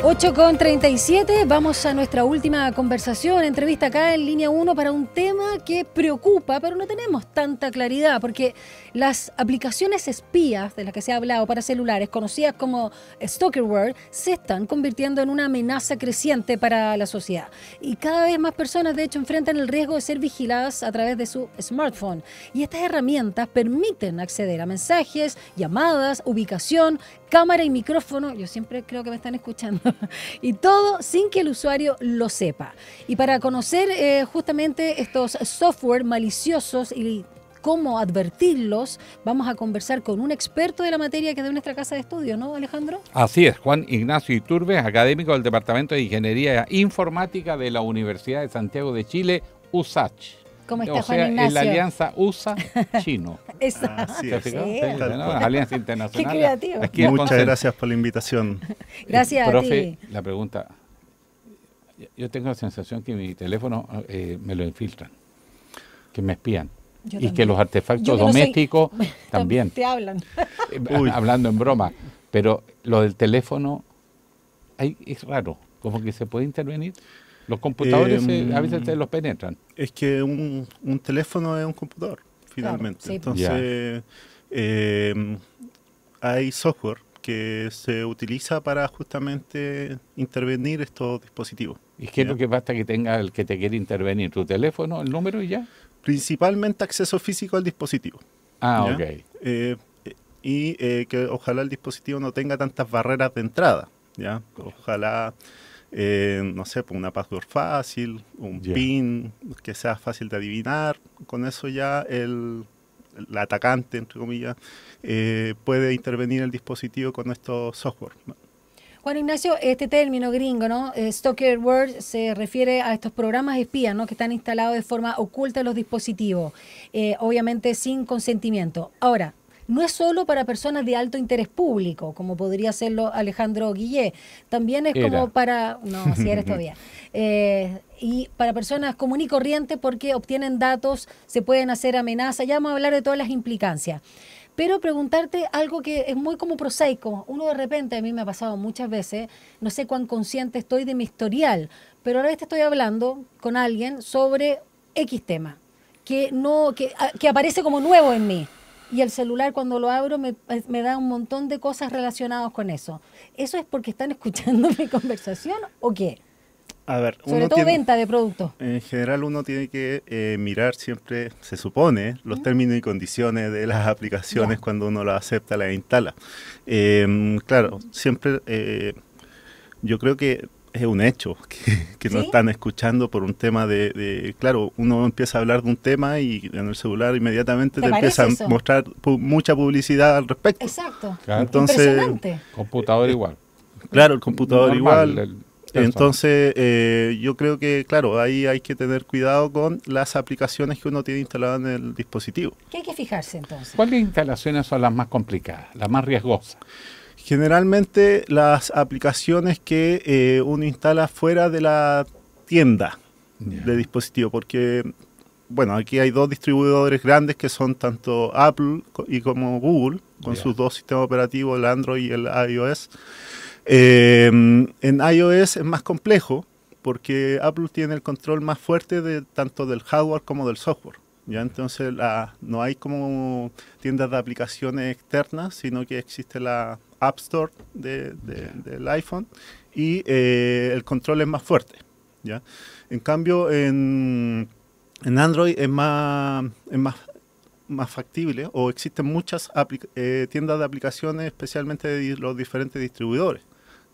8:37, vamos a nuestra última conversación, entrevista acá en Línea 1 para un tema que preocupa, pero no tenemos tanta claridad, porque las aplicaciones espías de las que se ha hablado para celulares, conocidas como stalkerware, se están convirtiendo en una amenaza creciente para la sociedad. Y cada vez más personas, de hecho, enfrentan el riesgo de ser vigiladas a través de su smartphone. Y estas herramientas permiten acceder a mensajes, llamadas, ubicación, cámara y micrófono. Yo siempre creo que me están escuchando. Y todo sin que el usuario lo sepa. Y para conocer justamente estos software maliciosos y cómo advertirlos, vamos a conversar con un experto de la materia que es de nuestra casa de estudio, ¿no, Alejandro? Así es, Juan Ignacio Iturbe, académico del Departamento de Ingeniería Informática de la Universidad de Santiago de Chile, USACH. ¿Cómo está, o sea, Juan Ignacio? en la alianza USA-Chino. Así es. Sí, ¿no? Alianza Internacional. Qué creativo. Aquí muchas gracias por la invitación. Gracias a profe, ti. La pregunta, yo tengo la sensación que mi teléfono me lo infiltran, que me espían. Yo y también. que los artefactos domésticos también. Te hablan. Hablando en broma. Pero lo del teléfono es raro, como que se puede intervenir. Los computadores a veces se los penetran. Es que un teléfono es un computador, finalmente. Claro, sí. Entonces, hay software que se utiliza para justamente intervenir estos dispositivos. ¿Y qué es lo que basta que tenga el que te quiere intervenir? ¿Tu teléfono, el número y ya? Principalmente acceso físico al dispositivo. Ah, ¿ya? ok. Y que ojalá el dispositivo no tenga tantas barreras de entrada, ¿ya? Ojalá, no sé, pues una password fácil, un PIN que sea fácil de adivinar. Con eso ya el atacante, entre comillas, puede intervenir el dispositivo con estos software. Juan Ignacio, este término gringo, ¿no? Stalker Word se refiere a estos programas espías, ¿no? Que están instalados de forma oculta en los dispositivos, obviamente sin consentimiento. Ahora, no es solo para personas de alto interés público, como podría serlo Alejandro Guillé. También es como para... No, si eres todavía. Y para personas común y corriente porque obtienen datos, se pueden hacer amenazas. Ya vamos a hablar de todas las implicancias. Pero preguntarte algo que es muy como prosaico. Uno de repente, a mí me ha pasado muchas veces, no sé cuán consciente estoy de mi historial, pero ahora te estoy hablando con alguien sobre X tema, que aparece como nuevo en mí. Y el celular cuando lo abro me da un montón de cosas relacionadas con eso. ¿Eso es porque están escuchando mi conversación o qué? A ver, sobre todo venta de productos. En general uno tiene que mirar siempre, se supone, los términos y condiciones de las aplicaciones cuando uno las acepta, las instala. Claro, siempre yo creo que es un hecho que no están escuchando por un tema claro, uno empieza a hablar de un tema y en el celular inmediatamente te empieza a mostrar mucha publicidad al respecto. Exacto. Claro. Entonces, impresionante. Computador igual. Claro, el computador normal, igual. Entonces, yo creo que, claro, ahí hay que tener cuidado con las aplicaciones que uno tiene instaladas en el dispositivo. ¿Qué hay que fijarse entonces? ¿Cuáles instalaciones son las más complicadas, las más riesgosas? Generalmente las aplicaciones que uno instala fuera de la tienda de dispositivo, porque, bueno, aquí hay dos distribuidores grandes que son tanto Apple y como Google, con sus dos sistemas operativos, el Android y el iOS. En iOS es más complejo porque Apple tiene el control más fuerte tanto del hardware como del software. ¿Ya? Entonces no hay como tiendas de aplicaciones externas, sino que existe la App Store del iPhone y el control es más fuerte. ¿Ya? En cambio, en Android es más factible, o existen muchas tiendas de aplicaciones, especialmente de los diferentes distribuidores.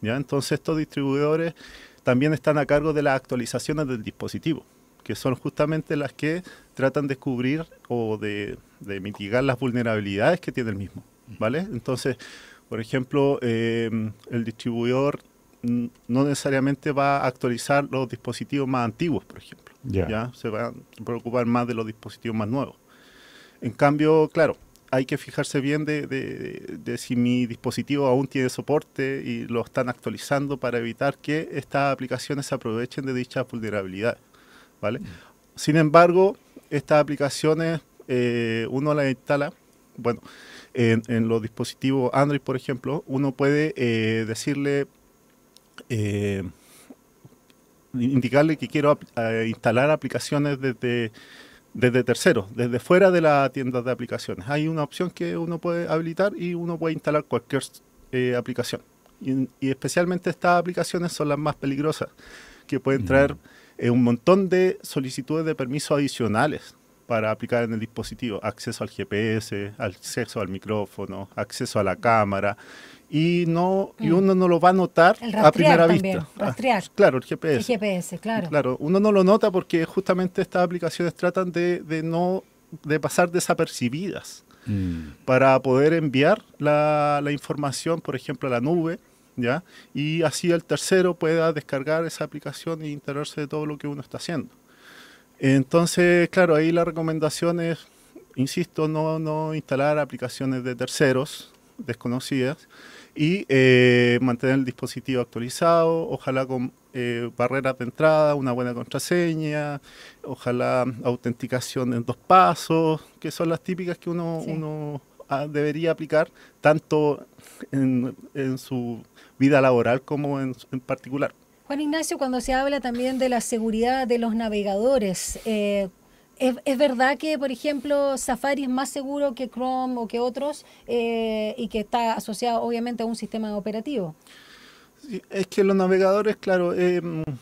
¿Ya? Entonces estos distribuidores también están a cargo de las actualizaciones del dispositivo, que son justamente las que tratan de cubrir o de mitigar las vulnerabilidades que tiene el mismo, ¿vale? Entonces, por ejemplo, el distribuidor no necesariamente va a actualizar los dispositivos más antiguos, por ejemplo. ¿Ya? Se va a preocupar más de los dispositivos más nuevos. En cambio, claro, hay que fijarse bien de si mi dispositivo aún tiene soporte y lo están actualizando para evitar que estas aplicaciones se aprovechen de dichas vulnerabilidades, ¿vale? Sin embargo, estas aplicaciones uno las instala, bueno, en los dispositivos Android, por ejemplo, uno puede indicarle que quiero instalar aplicaciones desde terceros, desde fuera de la tienda de aplicaciones. Hay una opción que uno puede habilitar y uno puede instalar cualquier aplicación. Y especialmente estas aplicaciones son las más peligrosas, que pueden traer un montón de solicitudes de permisos adicionales para aplicar en el dispositivo. Acceso al GPS, acceso al micrófono, acceso a la cámara. Y uno no lo va a notar a primera vista. Rastrear. Claro, el GPS. El GPS, claro. Claro, uno no lo nota porque justamente estas aplicaciones tratan de pasar desapercibidas para poder enviar la información, por ejemplo, a la nube, ¿ya? Y así el tercero pueda descargar esa aplicación e enterarse de todo lo que uno está haciendo. Entonces, claro, ahí la recomendación es, insisto, no instalar aplicaciones de terceros desconocidas y mantener el dispositivo actualizado, ojalá con barreras de entrada, una buena contraseña, ojalá autenticación en 2 pasos, que son las típicas que uno debería aplicar tanto en su vida laboral como en particular. Juan Ignacio, cuando se habla también de la seguridad de los navegadores, ¿es verdad que, por ejemplo, Safari es más seguro que Chrome o que otros y que está asociado obviamente a un sistema operativo? Sí, es que los navegadores, claro,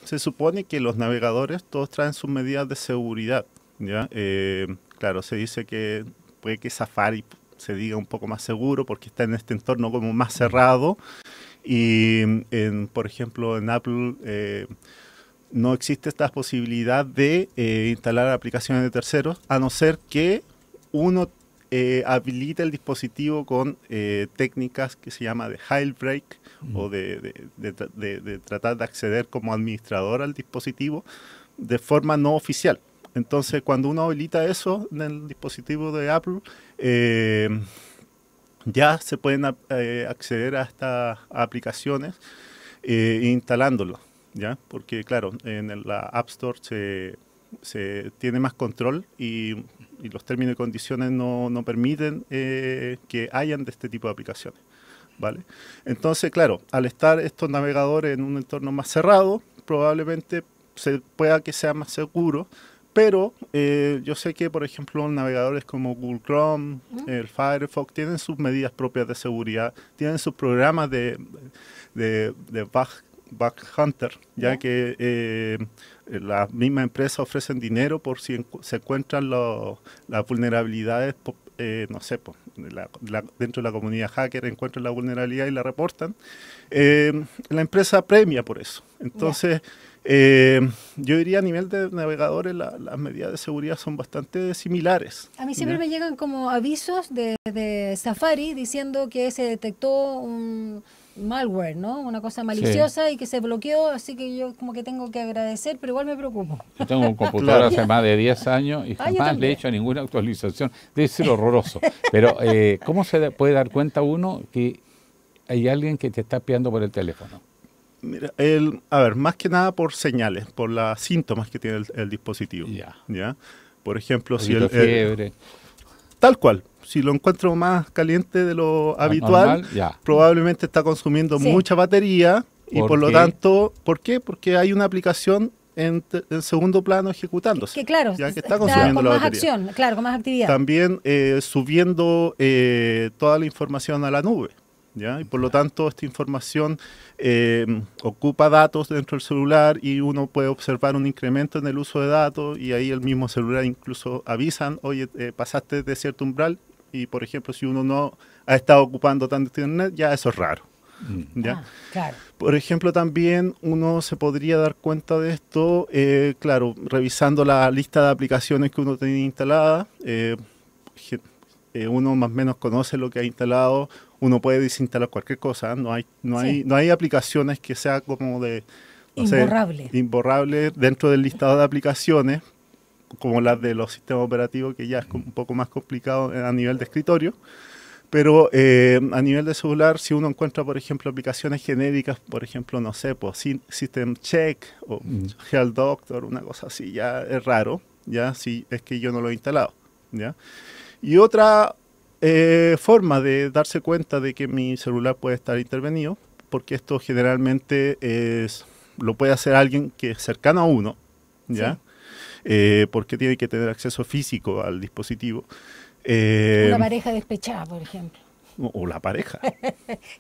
se supone que los navegadores todos traen sus medidas de seguridad, ¿ya? Claro, se dice que puede que Safari se diga un poco más seguro porque está en este entorno como más cerrado y, por ejemplo, en Apple no existe esta posibilidad de instalar aplicaciones de terceros, a no ser que uno habilite el dispositivo con técnicas que se llama de jailbreak o de tratar de acceder como administrador al dispositivo de forma no oficial. Entonces, cuando uno habilita eso en el dispositivo de Apple, ya se pueden acceder a estas aplicaciones instalándolo, ¿ya? Porque, claro, en la App Store se tiene más control y los términos y condiciones no permiten que hayan de este tipo de aplicaciones, ¿vale? Entonces, claro, al estar estos navegadores en un entorno más cerrado, probablemente se pueda que sea más seguro, pero yo sé que, por ejemplo, navegadores como Google Chrome, el Firefox, tienen sus medidas propias de seguridad, tienen sus programas de bug hunter, ya que las mismas empresas ofrecen dinero por si se encuentran las vulnerabilidades, no sé, dentro de la comunidad hacker encuentran la vulnerabilidad y la reportan. La empresa premia por eso. Entonces, yo diría a nivel de navegadores las medidas de seguridad son bastante similares. A mí siempre me llegan como avisos de Safari diciendo que se detectó un malware, ¿no? Una cosa maliciosa y que se bloqueó, así que yo como que tengo que agradecer, pero igual me preocupo. Yo tengo un computador hace más de 10 años y jamás le he hecho ninguna actualización. Debe ser horroroso. Pero, ¿cómo se puede dar cuenta uno que hay alguien que te está espiando por el teléfono? Mira, a ver, más que nada por señales, por los síntomas que tiene el dispositivo. ¿Ya? Por ejemplo, si fiebre. Tal cual. Si lo encuentro más caliente de lo habitual, normal, probablemente está consumiendo mucha batería y por lo tanto, ¿por qué? Porque hay una aplicación en segundo plano ejecutándose. Que claro, ya que está consumiendo con la más batería. acción, claro, con más actividad. También subiendo toda la información a la nube. ¿Ya? Y por lo tanto esta información ocupa datos dentro del celular y uno puede observar un incremento en el uso de datos y ahí el mismo celular incluso avisan, oye, pasaste de cierto umbral y por ejemplo si uno no ha estado ocupando tanto internet, ya eso es raro. ¿Ya? Claro. Por ejemplo, también uno se podría dar cuenta de esto, claro, revisando la lista de aplicaciones que uno tiene instalada, uno más o menos conoce lo que ha instalado, uno puede desinstalar cualquier cosa, no hay aplicaciones que sea como de imborrable dentro del listado de aplicaciones, como las de los sistemas operativos, que ya es un poco más complicado a nivel de escritorio, pero a nivel de celular, si uno encuentra, por ejemplo, aplicaciones genéricas, por ejemplo, no sé, pues System Check o Health Doctor, una cosa así, ya es raro, ya si es que yo no lo he instalado, ¿ya? Y otra forma de darse cuenta de que mi celular puede estar intervenido, porque esto generalmente lo puede hacer alguien que es cercano a uno, ¿ya? Porque tiene que tener acceso físico al dispositivo. Una pareja despechada, por ejemplo. O la pareja.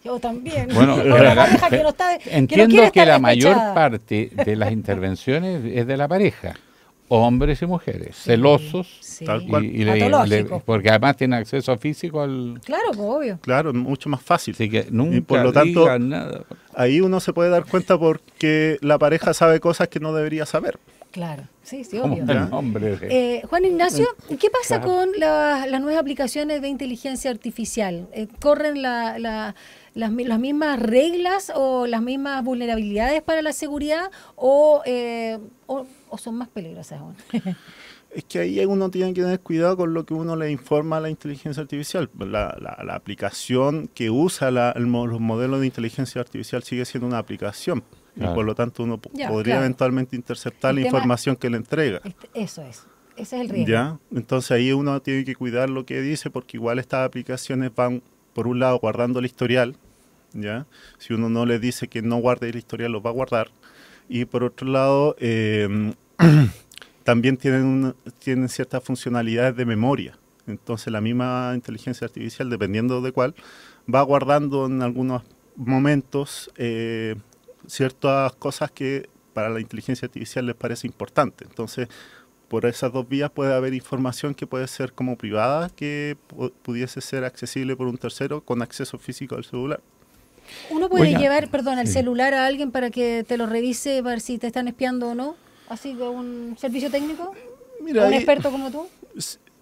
Yo también. Bueno, la pareja que no está, entiendo que la mayor despechada. parte de las intervenciones es de la pareja. Hombres y mujeres, celosos, tal cual. porque además tienen acceso físico al... Claro, pues, obvio. Claro, es mucho más fácil. Así que nunca y por lo tanto, digan nada. Ahí uno se puede dar cuenta porque la pareja sabe cosas que no debería saber. Claro, sí, Como obvio. el nombre. Juan Ignacio, ¿qué pasa Claro. con las nuevas aplicaciones de inteligencia artificial? ¿Corren las mismas reglas o las mismas vulnerabilidades para la seguridad o son más peligrosas aún? Es que ahí uno tiene que tener cuidado con lo que uno le informa a la inteligencia artificial. La aplicación que usa los modelos de inteligencia artificial sigue siendo una aplicación. Claro. Y por lo tanto uno Ya, podría claro. eventualmente interceptar El la tema- información que le entrega. Eso es. Ese es el riesgo. ¿Ya? Entonces ahí uno tiene que cuidar lo que dice porque igual estas aplicaciones van, por un lado, guardando el historial. ¿Ya? Si uno no le dice que no guarde el historial, lo va a guardar. Y por otro lado, también tienen ciertas funcionalidades de memoria. Entonces la misma inteligencia artificial, dependiendo de cuál, va guardando en algunos momentos ciertas cosas que para la inteligencia artificial les parece importante. Entonces, por esas dos vías puede haber información que puede ser como privada, que pudiese ser accesible por un tercero con acceso físico al celular. ¿Uno puede llevar, el celular a alguien para que te lo revise, para ver si te están espiando o no? ¿Así con un servicio técnico? Mira, ¿Un experto como tú?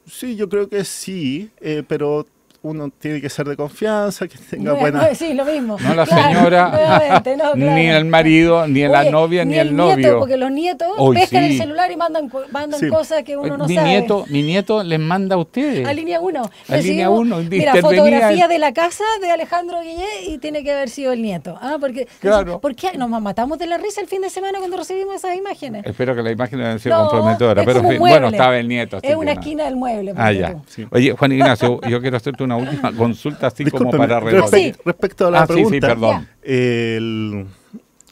Sí, yo creo que sí, pero uno tiene que ser de confianza, que tenga buena... Sí, lo mismo. No la señora, ni el marido, ni la novia, ni el novio. Nieto, porque los nietos pescan el celular y mandan cosas que uno no sabe. Mi nieto les manda a ustedes. A línea 1. A línea 1. Mira, fotografía de la casa de Alejandro Guillé y tiene que haber sido el nieto. Porque nos matamos de la risa el fin de semana cuando recibimos esas imágenes. Espero que la imagen no haya sido comprometedora. Pero estaba el nieto. Es una esquina del mueble. Ya. Sí. Oye, Juan Ignacio, yo quiero hacerte una última consulta así como para respecto a la pregunta, sí, perdón.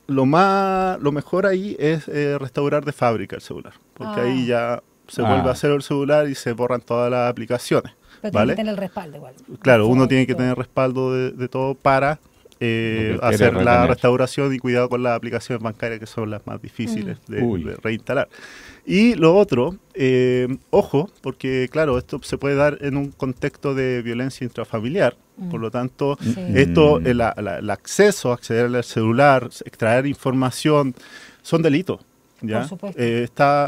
Lo mejor ahí es restaurar de fábrica el celular, porque ahí ya se vuelve a hacer el celular y se borran todas las aplicaciones. Pero tiene que tener el respaldo igual. Claro, uno tiene que tener respaldo de todo para hacer la restauración y cuidado con las aplicaciones bancarias que son las más difíciles de reinstalar. Y lo otro, ojo, porque claro, esto se puede dar en un contexto de violencia intrafamiliar, por lo tanto, esto, el acceso, acceder al celular, extraer información, son delitos. ¿Ya? Por supuesto.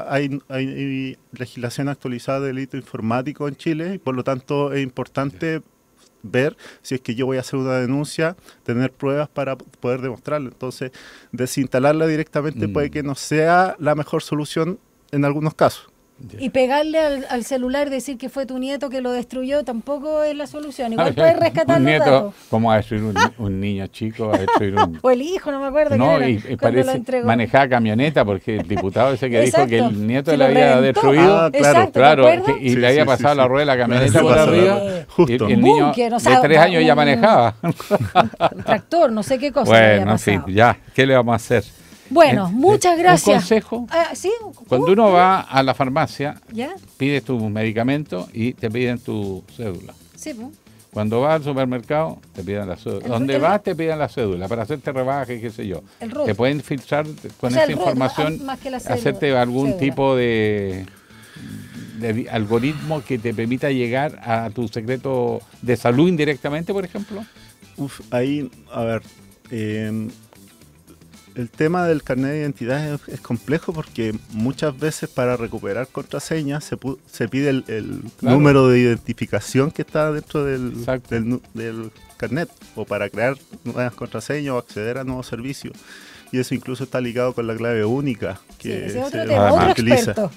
Hay legislación actualizada de delito informático en Chile y por lo tanto es importante ver si es que yo voy a hacer una denuncia, tener pruebas para poder demostrarlo. Entonces, desinstalarla directamente puede que no sea la mejor solución en algunos casos. Y pegarle al celular, decir que fue tu nieto que lo destruyó, tampoco es la solución. Igual puedes rescatar un los nieto, datos. ¿cómo va a destruir un niño chico? Va a destruir o el hijo, no me acuerdo. No, qué era, y parece manejaba camioneta, porque el diputado ese que dijo que el nieto le había reventó. destruido, claro, y le había pasado la rueda de la camioneta por arriba, y el niño Búnker, de 3 años ya manejaba. Un tractor, no sé qué cosa. Bueno, en fin, ya, ¿qué le vamos a hacer? Bueno, muchas gracias. Un consejo. ¿Sí? Cuando uno va a la farmacia, ¿ya? pides tu medicamento y te piden tu cédula. Sí, pues. Cuando vas al supermercado, te piden la cédula. Donde vas, te piden la cédula para hacerte rebaje, qué sé yo. Te pueden filtrar con esa información, hacerte algún tipo de algoritmo que te permita llegar a tu secreto de salud indirectamente, por ejemplo. Ahí, a ver... el tema del carnet de identidad es complejo porque muchas veces para recuperar contraseñas se pide el número de identificación que está dentro del carnet o para crear nuevas contraseñas o acceder a nuevos servicios. Y eso incluso está ligado con la clave única que ese es otro tema, otro experto.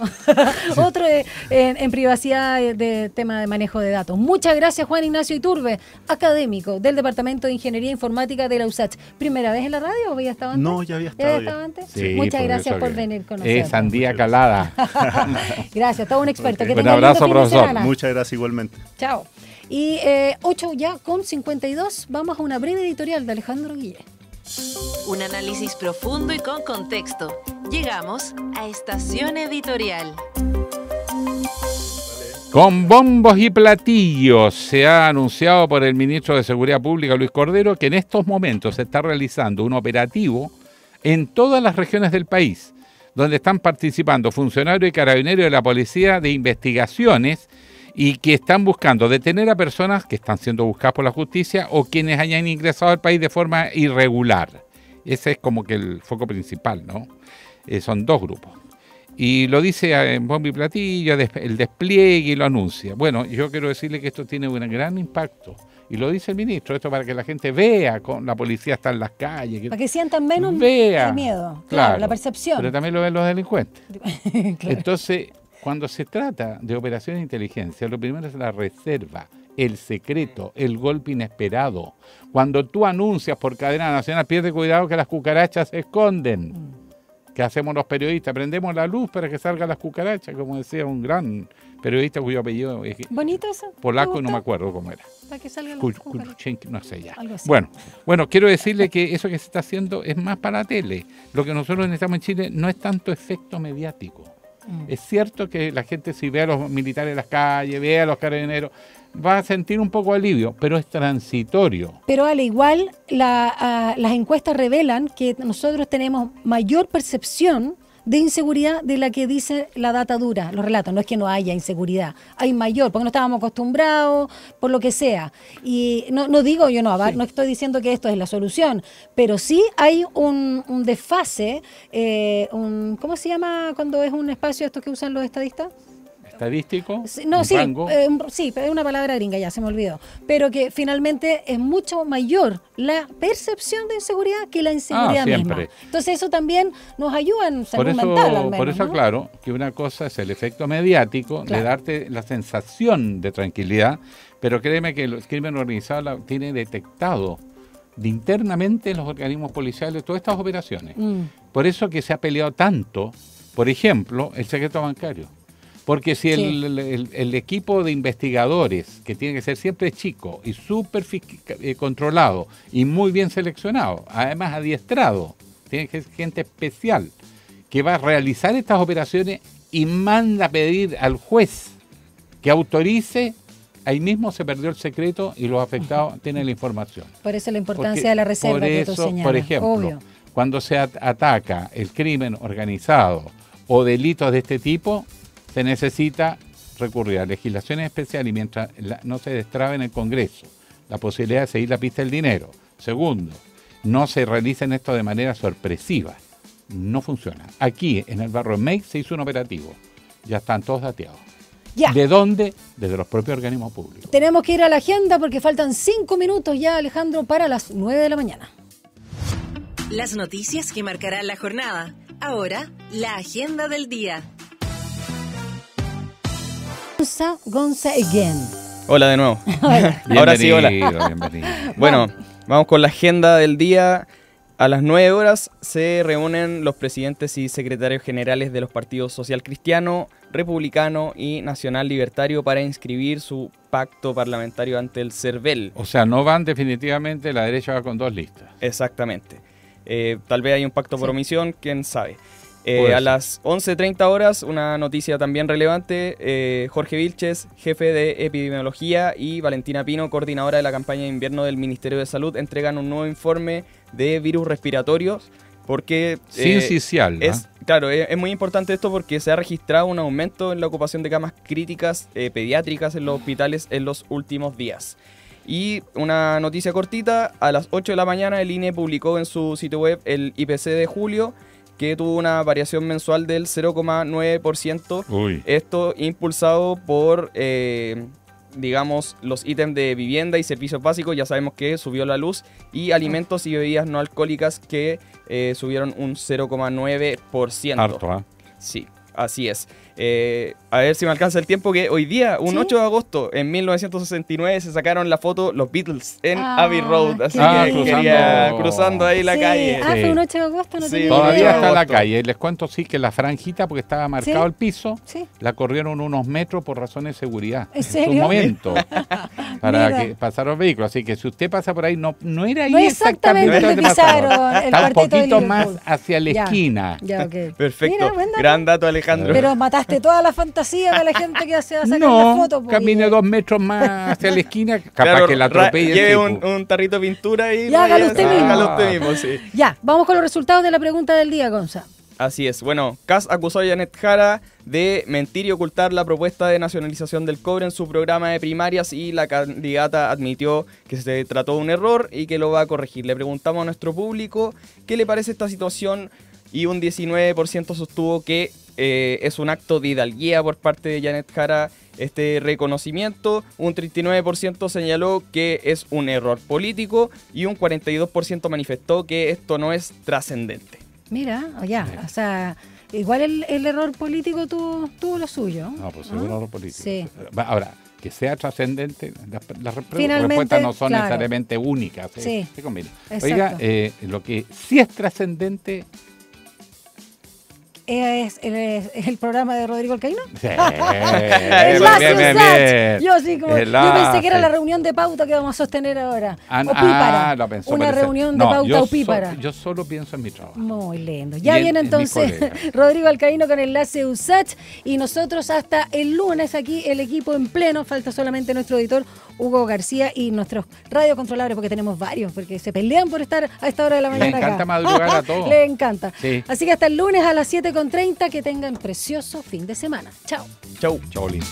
Otro en privacidad de tema de manejo de datos. Muchas gracias, Juan Ignacio Iturbe, académico del Departamento de Ingeniería Informática de la USACH. ¿Primera vez en la radio o había estado antes? No, ya había estado antes. Sí, muchas gracias por venir con nosotros. Es sandía calada. Gracias, todo un experto. Un abrazo, profesor. Muchas gracias igualmente. Chao. Y 8:52, vamos a una breve editorial de Alejandro Guillé. Un análisis profundo y con contexto. Llegamos a Estación Editorial. Con bombos y platillos se ha anunciado por el ministro de Seguridad Pública, Luis Cordero, que en estos momentos se está realizando un operativo en todas las regiones del país, donde están participando funcionarios y carabineros de la Policía de Investigaciones y que están buscando detener a personas que están siendo buscadas por la justicia o quienes hayan ingresado al país de forma irregular. Ese es como que el foco principal, ¿no? Son dos grupos. Y lo dice en bombo y platillo, el despliegue y lo anuncia. Bueno, yo quiero decirle que esto tiene un gran impacto. Y lo dice el ministro, esto para que la gente vea con la policía está en las calles. Para que sientan menos el miedo, claro, la percepción. Pero también lo ven los delincuentes. Claro. Entonces... Cuando se trata de operaciones de inteligencia, lo primero es la reserva, el secreto, el golpe inesperado. Cuando tú anuncias por cadena nacional, pierde cuidado que las cucarachas se esconden. ¿Qué hacemos los periodistas? Prendemos la luz para que salgan las cucarachas, como decía un gran periodista cuyo apellido es bonito eso. Polaco, no me acuerdo cómo era. Para que salgan no sé ya. Bueno, quiero decirle que eso que se está haciendo es más para la tele. Lo que nosotros necesitamos en Chile no es tanto efecto mediático. Es cierto que la gente, si ve a los militares en las calles, ve a los carabineros, va a sentir un poco de alivio, pero es transitorio. Pero al igual, las encuestas revelan que nosotros tenemos mayor percepción de inseguridad de la que dice la data dura, los relatos. No es que no haya inseguridad, hay mayor, porque no estábamos acostumbrados, por lo que sea. Y no digo yo, no estoy diciendo que esto es la solución, pero sí hay un desfase, ¿cómo se llama cuando es un espacio estos que usan los estadistas? ¿Estadístico? No, sí, sí, pero es una palabra gringa, ya se me olvidó. Pero que finalmente es mucho mayor la percepción de inseguridad que la inseguridad misma. Entonces eso también nos ayuda en salud mental, al menos. Por eso, ¿no? Claro, que una cosa es el efecto mediático, de darte la sensación de tranquilidad, pero créeme que el crimen organizado tiene detectado internamente en los organismos policiales todas estas operaciones. Por eso que se ha peleado tanto, por ejemplo, el secreto bancario. Porque si el equipo de investigadores, que tiene que ser siempre chico y súper controlado y muy bien seleccionado, además adiestrado, tiene que ser gente especial, que va a realizar estas operaciones y manda a pedir al juez que autorice, ahí mismo se perdió el secreto y los afectados tienen la información. Por eso la importancia de la reserva que tú señalas. Por ejemplo, cuando se ataca el crimen organizado o delitos de este tipo, se necesita recurrir a legislaciones especiales y mientras no se destrabe en el Congreso la posibilidad de seguir la pista del dinero. Segundo, no se realicen esto de manera sorpresiva. No funciona. Aquí, en el barrio Meix, se hizo un operativo. Ya están todos dateados. Ya. ¿De dónde? Desde los propios organismos públicos. Tenemos que ir a la agenda porque faltan 5 minutos ya, Alejandro, para las 9 de la mañana. Las noticias que marcarán la jornada. Ahora, la agenda del día. Gonza again. Hola de nuevo. Ahora sí, hola. Bienvenido. Bueno, vamos con la agenda del día. A las 9 horas se reúnen los presidentes y secretarios generales de los partidos Social Cristiano, Republicano y Nacional Libertario para inscribir su pacto parlamentario ante el CERVEL. O sea, no van definitivamente, la derecha va con 2 listas. Exactamente. Tal vez hay un pacto por omisión, quién sabe. A las 11:30 horas, una noticia también relevante, Jorge Vilches, jefe de epidemiología, y Valentina Pino, coordinadora de la campaña de invierno del Ministerio de Salud, entregan un nuevo informe de virus respiratorios, porque sincicial, ¿no? Claro, es muy importante esto porque se ha registrado un aumento en la ocupación de camas críticas pediátricas en los hospitales en los últimos días. Y una noticia cortita, a las 8 de la mañana el INE publicó en su sitio web el IPC de julio, que tuvo una variación mensual del 0,9%. Esto impulsado por, digamos, los ítems de vivienda y servicios básicos. Ya sabemos que subió la luz, y alimentos y bebidas no alcohólicas que subieron un 0,9%. Harto, ¿eh? Sí, así es. A ver si me alcanza el tiempo, que hoy día, un 8 de agosto, en 1969, se sacaron la foto los Beatles en Abbey Road. Así que cruzando ahí la calle. Fue un 8 de agosto, no tenía todavía idea. está en la calle. Les cuento, que la franjita, porque estaba marcado el piso, la corrieron unos metros por razones de seguridad. ¿En serio? En su momento. Para que pasaran los vehículos. Así que si usted pasa por ahí, no era ahí no exactamente donde pisaron el está un cuarteto poquito de más Liverpool. hacia la esquina. Perfecto. Mira, gran dato, Alejandro. Pero mataste toda la fantasía de la gente que se va a sacar No, la foto. camine 2 metros más hacia la esquina, capaz que la atropelle. Lleve un tarrito de pintura y hágalo usted mismo. Hágalo usted mismo, sí. Ya, vamos con los resultados de la pregunta del día, Gonza. Así es. Bueno, Kast acusó a Janet Jara de mentir y ocultar la propuesta de nacionalización del cobre en su programa de primarias, y la candidata admitió que se trató de un error y que lo va a corregir. Le preguntamos a nuestro público qué le parece esta situación, y un 19% sostuvo que es un acto de hidalguía por parte de Janet Jara este reconocimiento, un 39% señaló que es un error político, y un 42% manifestó que esto no es trascendente. Mira, o sea, igual el error político tuvo lo suyo. No, pues es un error político. Sí. Ahora, que sea trascendente, las Finalmente, respuestas no son claro, necesariamente únicas. Sí. Se combina. Exacto. Oiga, lo que sí es trascendente ¿Es el programa de Rodrigo Alcaíno? Sí. Bien. Yo sí, yo pensé que era la sí. reunión de pauta que vamos a sostener ahora. Opípara. Lo pensó, una reunión de pauta opípara. Yo solo pienso en mi trabajo. Muy lindo. Ya viene entonces Rodrigo Alcaíno con Enlace USACH y nosotros hasta el lunes aquí el equipo en pleno. Falta solamente nuestro editor Hugo García y nuestros radiocontroladores, porque tenemos varios, porque se pelean por estar a esta hora de la mañana acá. Le encanta madrugar a todos. Le encanta. Sí. Así que hasta el lunes a las 7:30, que tengan precioso fin de semana. Chao. Chau. Chau, lindo.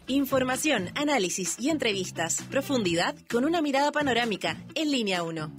Información, análisis y entrevistas. Profundidad con una mirada panorámica. En Línea 1.